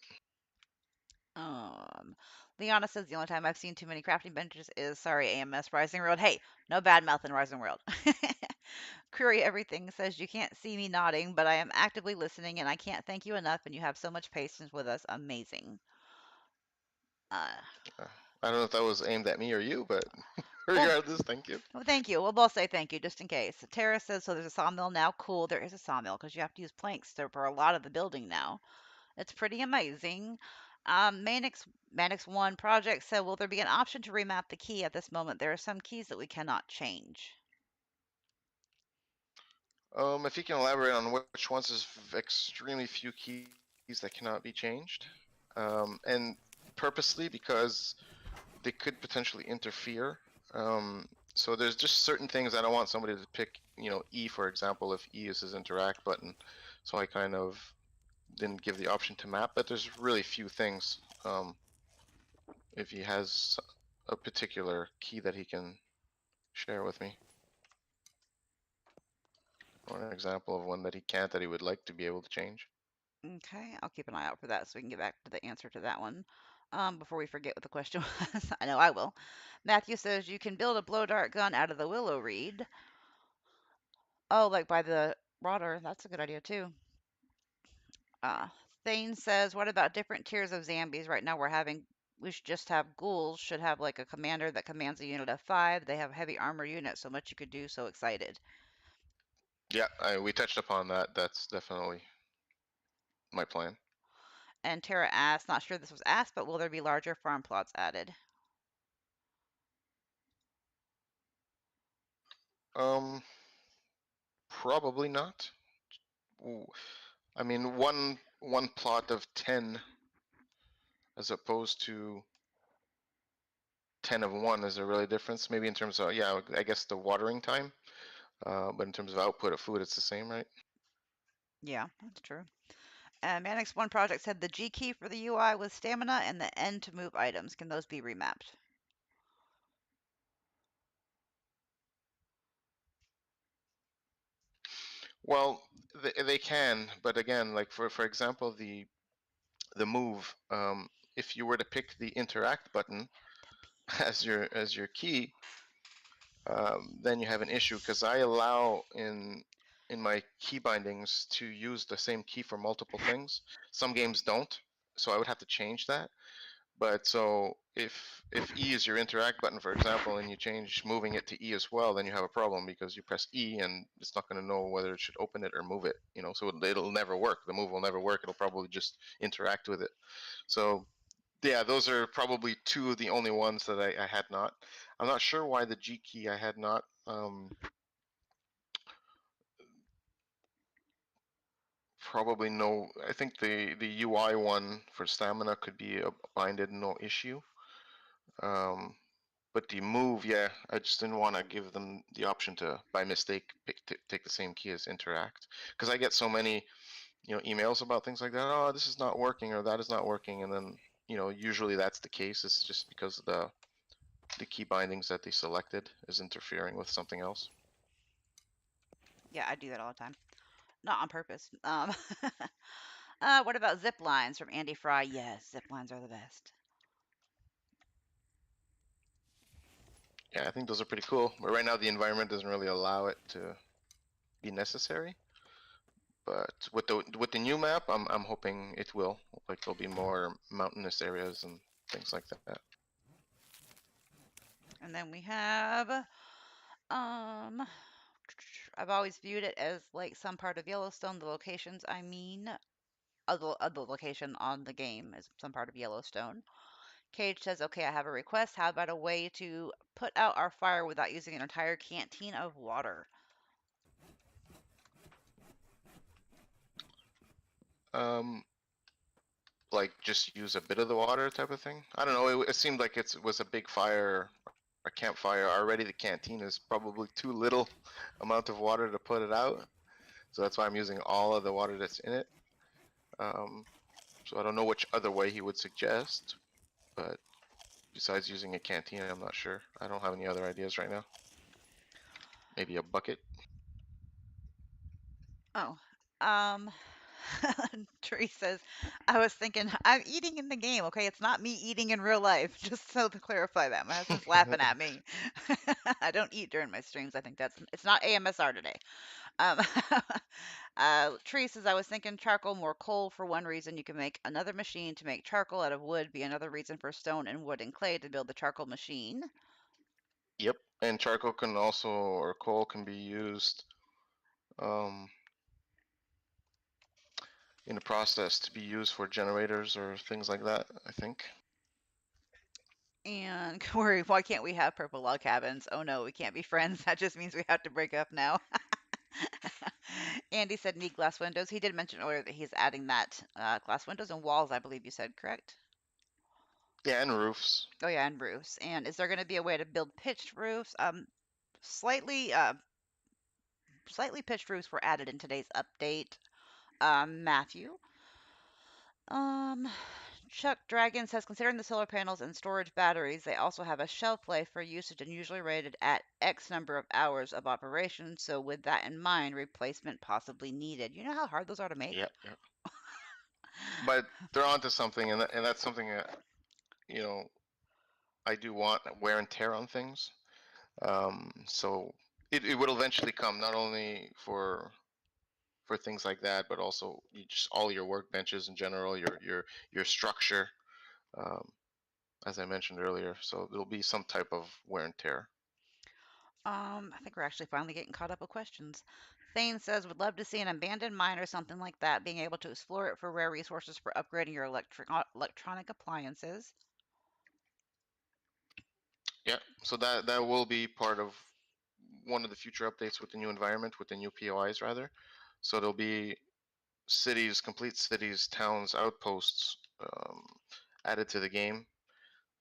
S1: Um, Liana says the only time I've seen too many crafting benches is sorry AMS Rising World. Hey, no bad mouth in Rising World. Query Everything says you can't see me nodding, but I am actively listening and I can't thank you enough and you have so much patience with us. Amazing. Uh,
S2: Uh, I don't know if that was aimed at me or you, but
S1: well,
S2: regardless, thank you.
S1: well, thank you. We'll both say thank you just in case. Tara says so there's a sawmill now. Cool. There is a sawmill because you have to use planks for a lot of the building now. It's pretty amazing. Manix1 Project said, will there be an option to remap the key at this moment? There are some keys that we cannot change.
S2: If you can elaborate on which ones, there's extremely few keys that cannot be changed. And purposely because they could potentially interfere. Um, so there's just certain things I don't want somebody to pick, E for example, if E is his interact button. So I kind of didn't give the option to map, but there's really few things. If he has a particular key that he can share with me, or an example of one that he can't, that he would like to be able to change.
S1: Okay, I'll keep an eye out for that so we can get back to the answer to that one before we forget what the question was. I know I will. Matthew says you can build a blow dart gun out of the willow reed. Oh, like by the water. That's a good idea too. Uh, Thane says, what about different tiers of zombies? Right now we should just have ghouls, should have like a commander that commands a unit of 5. They have a heavy armor unit, so much you could do, so excited.
S2: Yeah, we touched upon that. That's definitely my plan.
S1: And Tara asks, not sure this was asked, but will there be larger farm plots added?
S2: Um, Probably not. Ooh, I mean, one plot of 10 as opposed to 10 of one is a really difference. Maybe in terms of, yeah, I guess the watering time. But in terms of output of food, it's the same, right?
S1: Yeah, that's true. And Manix One Project said the G key for the UI was stamina and the N to move items. Can those be remapped?
S2: Well, they can, but again, like for example, the move, if you were to pick the interact button as your key, then you have an issue because I allow in my key bindings to use the same key for multiple things. Some games don't, so I would have to change that. But so if E is your interact button, for example, and you change moving it to E as well, then you have a problem because you press E and it's not going to know whether it should open it or move it. So it'll never work. The move will never work. It'll probably just interact with it. So yeah, those are probably two of the only ones that I had not. I'm not sure why the G key I had not. Probably no. I think the UI one for stamina could be a binded, no issue. Um, but the move, yeah, I just didn't want to give them the option to, by mistake, take the same key as interact, because I get so many, emails about things like that. Oh, this is not working or that is not working, and then usually that's the case. It's just because the key bindings that they selected is interfering with something else.
S1: Yeah, I do that all the time. Not on purpose. What about zip lines from Andy Fry? Yes, zip lines are the best.
S2: Yeah, I think those are pretty cool. But right now the environment doesn't really allow it to be necessary. But with the new map, I'm hoping it will. Like there'll be more mountainous areas and things like that.
S1: And then we have, um, I've always viewed it as like some part of Yellowstone. The locations, I mean, of the location on the game is some part of Yellowstone. Cage says, okay, I have a request. How about a way to put out our fire without using an entire canteen of water?
S2: Um, like just use a bit of the water type of thing. I don't know. It seemed like it was a big fire, a campfire already. The canteen is probably too little amount of water to put it out. So that's why I'm using all of the water that's in it. Um, so I don't know which other way he would suggest, but besides using a canteen, I'm not sure. I don't have any other ideas right now. Maybe a bucket.
S1: Oh, um, Tree says, I was thinking, I'm eating in the game, okay? It's not me eating in real life, just so to clarify that. My husband's laughing at me. I don't eat during my streams. I think it's not AMSR today. Um, Tree says, I was thinking charcoal, more coal for one reason. You can make another machine to make charcoal out of wood, be another reason for stone and wood and clay to build the charcoal machine.
S2: Yep, and charcoal can also, or coal can be used um, in the process to be used for generators or things like that, I think.
S1: And Corey, why can't we have purple log cabins? Oh no, we can't be friends. That just means we have to break up now. Andy said need glass windows. He did mention earlier that he's adding that glass windows and walls, I believe you said, correct?
S2: Yeah, and roofs.
S1: Oh yeah, and roofs. And is there going to be a way to build pitched roofs? Slightly, slightly pitched roofs were added in today's update. Matthew. Um, Chuck Dragon says, considering the solar panels and storage batteries, they also have a shelf life for usage and usually rated at X number of hours of operation. So, with that in mind, replacement possibly needed. You know how hard those are to make?
S2: Yep, yep. But they're onto something, and that's something that you know I do want wear and tear on things. So it will eventually come, not only for things like that, but also just all your workbenches in general, your structure, um, as I mentioned earlier. So there'll be some type of wear and tear.
S1: I think we're actually finally getting caught up with questions. Thane says, would love to see an abandoned mine or something like that, being able to explore it for rare resources for upgrading your electronic appliances.
S2: Yeah. So that will be part of one of the future updates with the new environment, with the new POIs rather. So there'll be cities, complete cities, towns, outposts added to the game.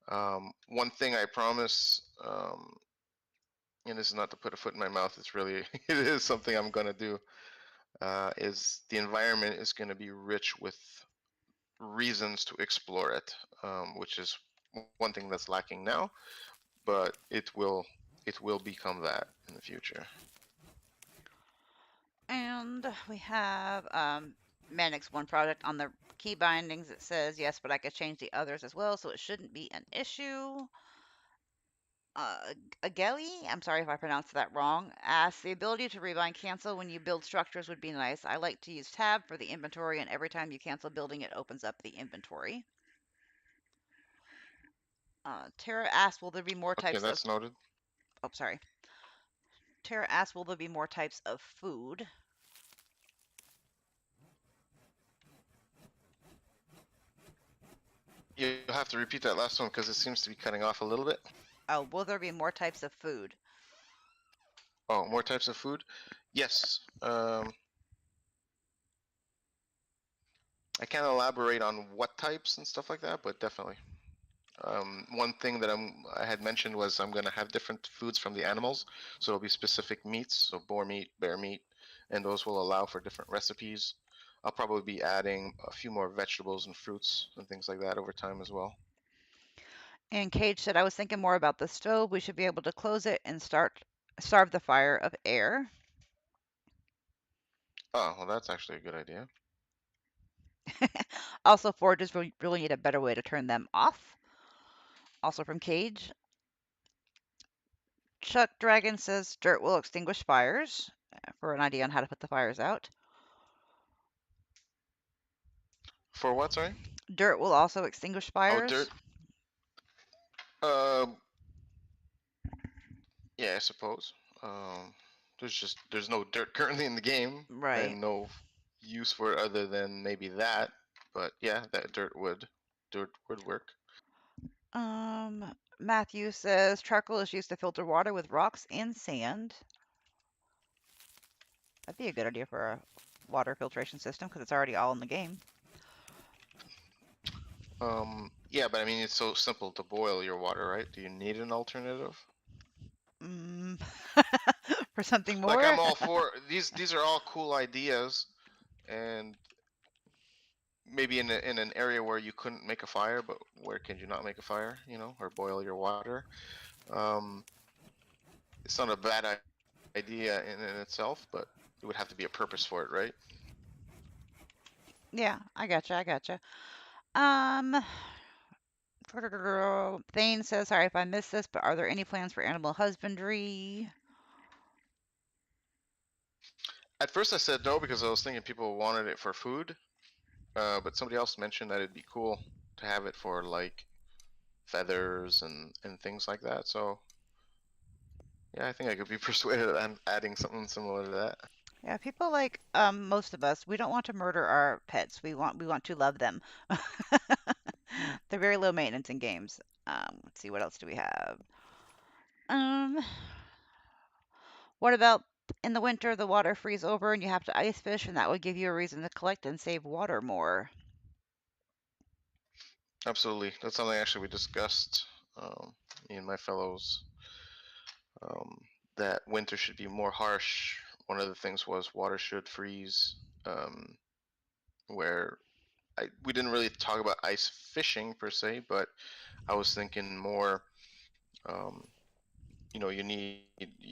S2: One thing I promise, and this is not to put a foot in my mouth, it's really it is something I'm gonna do. Is the environment is going to be rich with reasons to explore it, which is one thing that's lacking now, but it will become that in the future.
S1: And we have Manix one project on the key bindings. It says, yes, but I could change the others as well, so it shouldn't be an issue. Ageli, I'm sorry if I pronounced that wrong, asks, the ability to rebind cancel when you build structures would be nice. I like to use tab for the inventory, and every time you cancel building, it opens up the inventory. Tara asks, will there be more
S2: Okay,
S1: types of,
S2: that's noted.
S1: oh, sorry. Tara asks, will there be more types of food?
S2: You have to repeat that last one because it seems to be cutting off a little bit.
S1: Oh, will there be more types of food?
S2: Oh, more types of food? Yes. I can't elaborate on what types and stuff like that, but definitely. One thing that I had mentioned was I'm going to have different foods from the animals. So it'll be specific meats, so boar meat, bear meat, and those will allow for different recipes. I'll probably be adding a few more vegetables and fruits and things like that over time as well.
S1: And Cage said, I was thinking more about the stove. We should be able to close it and starve the fire of air.
S2: Oh, well, that's actually a good idea.
S1: Also, forges really need a better way to turn them off. Also from Cage. Chuck Dragon says dirt will extinguish fires for an idea on how to put the fires out.
S2: For what, sorry?
S1: Dirt will also extinguish
S2: Oh,
S1: fires.
S2: dirt. Yeah, I suppose. Um, there's no dirt currently in the game,
S1: Right.
S2: and no use for it other than maybe that. But yeah, that dirt would work.
S1: Matthew says charcoal is used to filter water with rocks and sand. That'd be a good idea for a water filtration system because it's already all in the game.
S2: Yeah, but I mean, it's so simple to boil your water, right? Do you need an alternative?
S1: Mm. For something
S2: Like,
S1: more?
S2: I'm all for these are all cool ideas, and maybe in an area where you couldn't make a fire, but where can you not make a fire, or boil your water? Um, it's not a bad idea in itself, but it would have to be a purpose for it, right?
S1: Yeah, I gotcha. I gotcha. Um, Thane says, sorry if I missed this, but are there any plans for animal husbandry?
S2: At first, I said no because I was thinking people wanted it for food, but somebody else mentioned that it'd be cool to have it for like feathers and things like that. So yeah, I think I could be persuaded on adding something similar to that.
S1: Yeah, people like most of us, we don't want to murder our pets. We want to love them. They're very low maintenance in games. Let's see, what else do we have? Um, what about in the winter the water freeze over and you have to ice fish, and that would give you a reason to collect and save water more.
S2: Absolutely. That's something actually we discussed, me and my fellows, um, that winter should be more harsh. One of the things was water should freeze, where we didn't really talk about ice fishing per se, but I was thinking more, um, you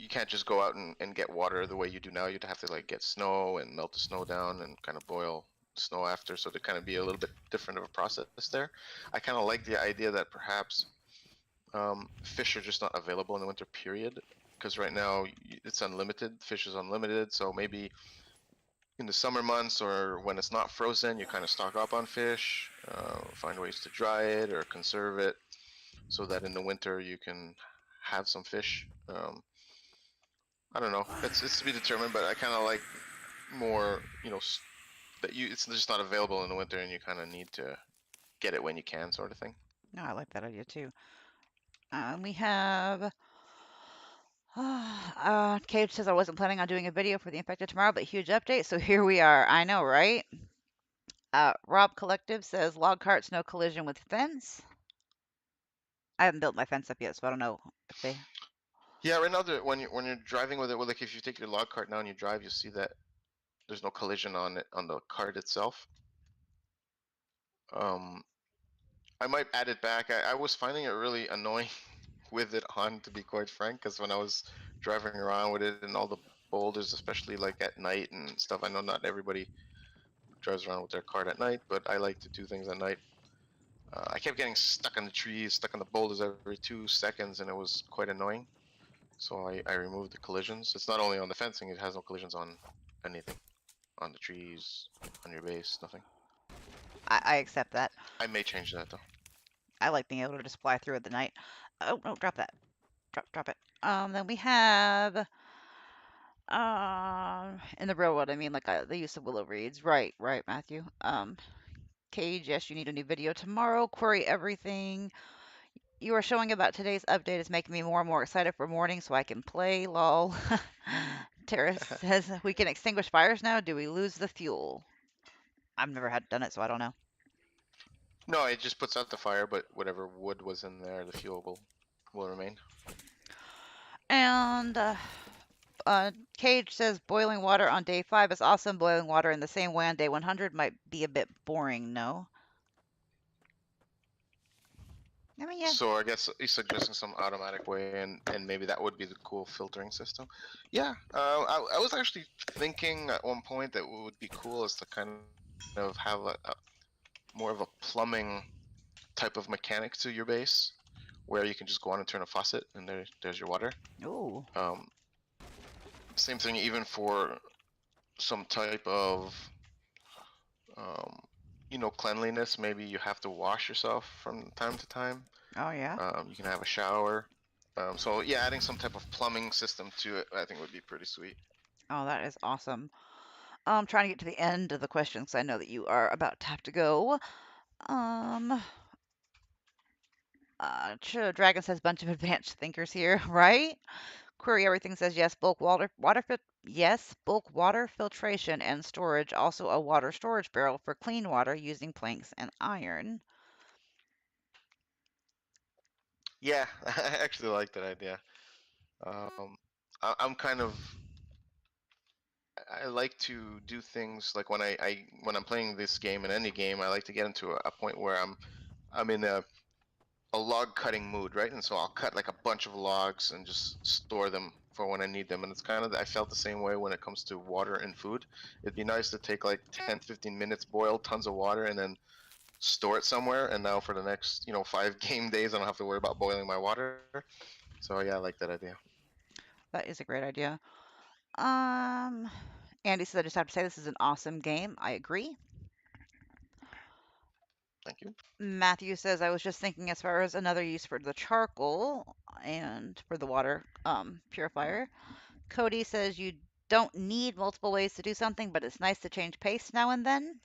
S2: can't just go out and get water the way you do now. You'd have to like get snow and melt the snow down and kind of boil the snow after, so to kind of be a little bit different of a process there. I kind of like the idea that perhaps fish are just not available in the winter period, because right now it's unlimited. Fish is unlimited, so maybe in the summer months or when it's not frozen, you kind of stock up on fish, find ways to dry it or conserve it, so that in the winter you can have some fish. I don't know. It's to be determined, but I kind of like more, that it's just not available in the winter and you kind of need to get it when you can, sort of thing.
S1: No, I like that idea too. We have Cage says I wasn't planning on doing a video for the infected tomorrow, but huge update. So here we are. I know, right? Rob Collective says log carts, no collision with fence. I haven't built my fence up yet, so I don't know if they.
S2: Yeah, right now when you're driving with it, well, like if you take your log cart now and you drive, you see that there's no collision on it on the cart itself. Um, I might add it back. I was finding it really annoying with it on, to be quite frank, because when I was driving around with it and all the boulders, especially like at night and stuff. I know not everybody drives around with their cart at night, but I like to do things at night. I kept getting stuck on the trees, stuck on the boulders every 2 seconds, and it was quite annoying. So I removed the collisions. It's not only on the fencing; it has no collisions on anything, on the trees, on your base, nothing.
S1: I accept that.
S2: I may change that though.
S1: I like being able to just fly through at the night. Oh no, drop that. Drop it. Then we have in the real world, I mean, like the use of willow reeds. Right, Matthew. Cage, yes, you need a new video tomorrow. Query everything. You are showing about today's update is making me more and more excited for morning so I can play. Lol. Tara says we can extinguish fires now. Do we lose the fuel? I've never had done it, so I don't know.
S2: No, it just puts out the fire, but whatever wood was in there, the fuel will remain.
S1: And Cage says boiling water on day 5 is awesome. Boiling water in the same way on day 100 might be a bit boring. No, I mean, yeah.
S2: So I guess he's suggesting some automatic way, and maybe that would be the cool filtering system. Yeah, I was actually thinking at one point that what would be cool is to kind of have a more of a plumbing type of mechanic to your base, where you can just go on and turn a faucet, and there's your water.
S1: Ooh.
S2: Um, Same thing even for some type of um, cleanliness. Maybe you have to wash yourself from time to time.
S1: Oh yeah.
S2: You can have a shower. So yeah, adding some type of plumbing system to it, I think would be pretty sweet.
S1: Oh, that is awesome. I'm trying to get to the end of the questions. I know that you are about to have to go. Um, Dragon says bunch of advanced thinkers here, right? Query everything says yes. Yes, bulk water filtration and storage. Also a water storage barrel for clean water using planks and iron.
S2: Yeah, I actually like that idea. Um, I'm kind of I like to do things like when when I'm playing this game in any game, I like to get into a point where I'm in a log cutting mood, right? And so I'll cut like a bunch of logs and just store them for when I need them. And it's kind of, I felt the same way when it comes to water and food. It'd be nice to take like 10, 15 minutes, boil tons of water, and then store it somewhere. And now for the next, 5 game days, I don't have to worry about boiling my water. So yeah, I like that idea.
S1: That is a great idea. Um, Andy says I just have to say this is an awesome game. I agree.
S2: Thank you.
S1: Matthew says I was just thinking as far as another use for the charcoal and for the water purifier. Cody says you don't need multiple ways to do something, but it's nice to change pace now and then.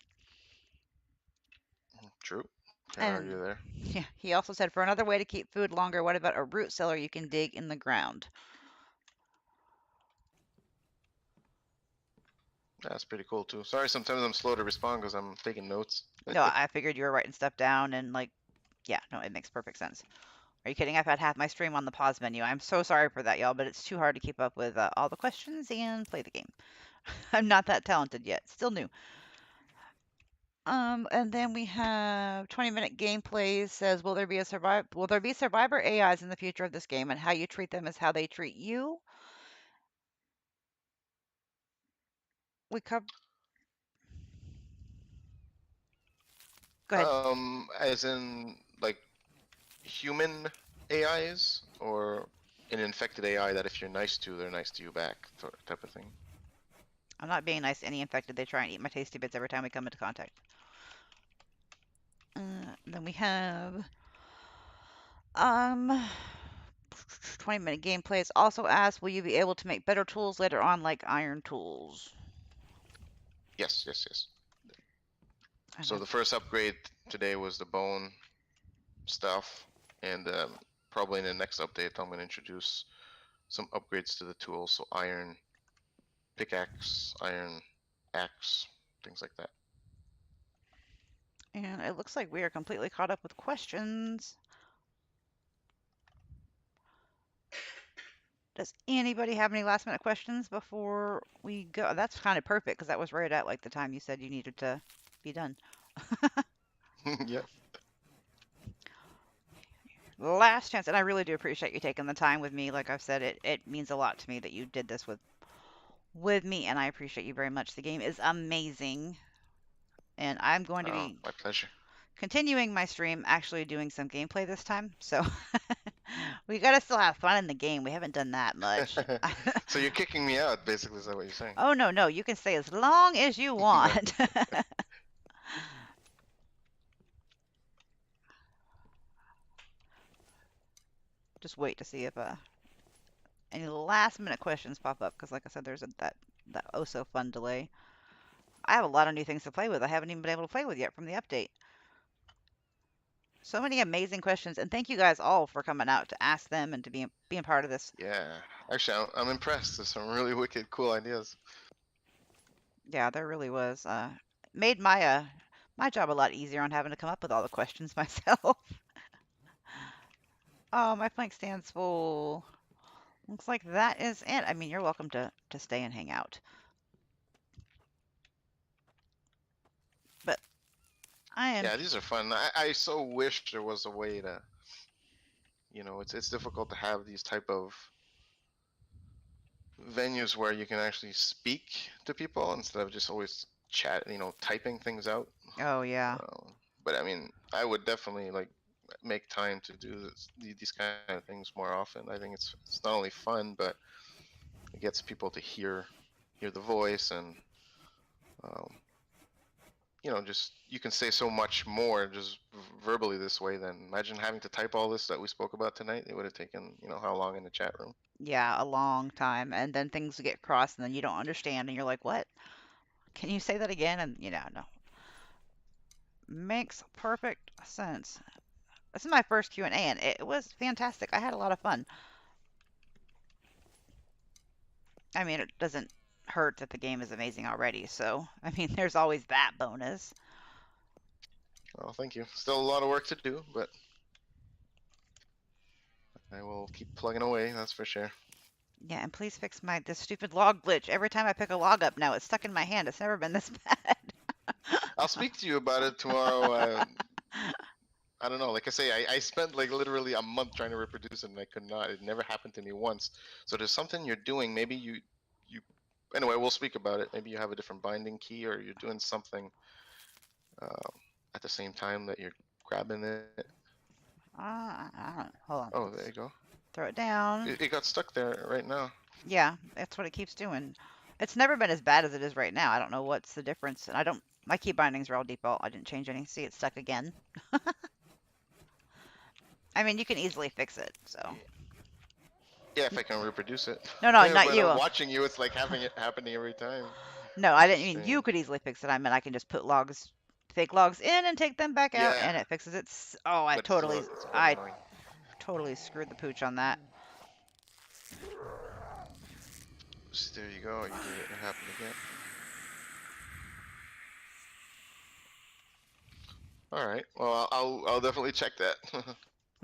S2: True. Can't argue
S1: And
S2: there.
S1: yeah, he also said for another way to keep food longer, what about a root cellar you can dig in the ground?
S2: That's pretty cool too. Sorry, sometimes I'm slow to respond because I'm taking notes.
S1: No, I figured you were writing stuff down and like Yeah, no, it makes perfect sense. Are you kidding? I've had half my stream on the pause menu. I'm so sorry for that, y'all, but it's too hard to keep up with all the questions and play the game. I'm not that talented yet. Still new. And then we have 20-minute gameplays says, will there be survivor AIs in the future of this game and how you treat them is how they treat you? We cover Go ahead.
S2: As in like human AIs or an infected AI that if you're nice to, they're nice to you back, type of thing.
S1: I'm not being nice to any infected. They try and eat my tasty bits every time we come into contact. Then we have um 20-minute gameplays also asks, will you be able to make better tools later on like iron tools?
S2: Yes, yes, yes.
S1: And
S2: So
S1: I,
S2: the first upgrade today was the bone stuff, and probably in the next update, I'm going to introduce some upgrades to the tools. So iron pickaxe, iron axe, things like that.
S1: and it looks like we are completely caught up with questions. Does anybody have any last minute questions before we go? That's kind of perfect because that was right at like the time you said you needed to be done.
S2: Yeah.
S1: Last chance, and I really do appreciate you taking the time with me. Like I've said, it means a lot to me that you did this with me, and I appreciate you very much. The game is amazing, and I'm going to
S2: Oh,
S1: be
S2: my pleasure.
S1: continuing my stream, actually doing some gameplay this time. So we gotta still have fun in the game. We haven't done that much.
S2: So you're kicking me out, basically, is that what you're saying?
S1: Oh no, no, you can stay as long as you
S2: No.
S1: want. Just wait to see if any last minute questions pop up because, like I said, there's that oh so fun delay. I have a lot of new things to play with. I haven't even been able to play with yet from the update. So many amazing questions, and thank you guys all for coming out to ask them and to being part of this.
S2: Yeah. Actually, I'm impressed. There's some really wicked, cool ideas.
S1: Yeah, there really was. Made my job a lot easier on having to come up with all the questions myself. Oh, my flank stands full. Looks like that is it. I mean, you're welcome to stay and hang out, but I am.
S2: Yeah, these are fun. I so wish there was a way to, it's difficult to have these type of venues where you can actually speak to people instead of just always chat, typing things out.
S1: Oh yeah,
S2: But I mean, I would definitely like make time to do these kind of things more often. I think it's not only fun, but it gets people to hear the voice and um, just you can say so much more just verbally this way than imagine having to type all this that we spoke about tonight. It would have taken how long in the chat room.
S1: yeah, a long time, and then things get crossed, and then you don't understand, and you're like, "What? Can you say that again?" And no, makes perfect sense. This is my first Q&A, and it was fantastic. I had a lot of fun. I mean, it doesn't hurt that the game is amazing already, so I mean, there's always that bonus.
S2: Well, thank you. Still a lot of work to do, but I will keep plugging away. That's for sure.
S1: Yeah, and please fix my this stupid log glitch. Every time I pick a log up now, it's stuck in my hand. It's never been this bad.
S2: I'll speak to you about it tomorrow. I don't know. Like I say, I spent like literally a month trying to reproduce it, and I could not. It never happened to me once. So there's something you're doing. Maybe you. Anyway, we'll speak about it. Maybe you have a different binding key, or you're doing something uh, at the same time that you're grabbing it.
S1: Hold on.
S2: Oh, there
S1: Let's
S2: you go.
S1: throw it down.
S2: It got stuck there right now.
S1: Yeah, that's what it keeps doing. It's never been as bad as it is right now. I don't know what's the difference. And I don't, my key bindings are all default. I didn't change any. See, it's stuck again. I mean, you can easily fix it. So,
S2: Yeah, if I can reproduce it.
S1: no, no, not
S2: But
S1: you.
S2: I'm watching you. It's like having it happening every time,
S1: No, I
S2: which is
S1: didn't mean you
S2: strange.
S1: could easily fix it. I meant I can just put logs, fake logs in and take them back out,
S2: Yeah,
S1: and it fixes it. Oh,
S2: but still, it's quite
S1: I
S2: annoying.
S1: totally screwed the pooch on that.
S2: So there you go. You did it. It happened again. All right. Well, I'll definitely check that.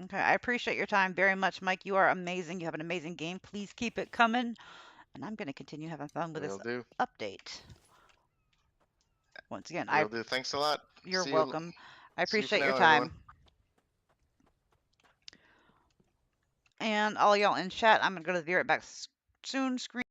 S1: Okay, I appreciate your time very much, Mike. You are amazing. You have an amazing game. Please keep it coming. And I'm going to continue having fun with
S2: Will
S1: this
S2: do.
S1: update. Once again,
S2: Will do. Thanks a lot.
S1: you're welcome. I
S2: See you for
S1: appreciate your
S2: now, everyone.
S1: time. And all y'all in chat, I'm going to go to the Be Right Back soon screen.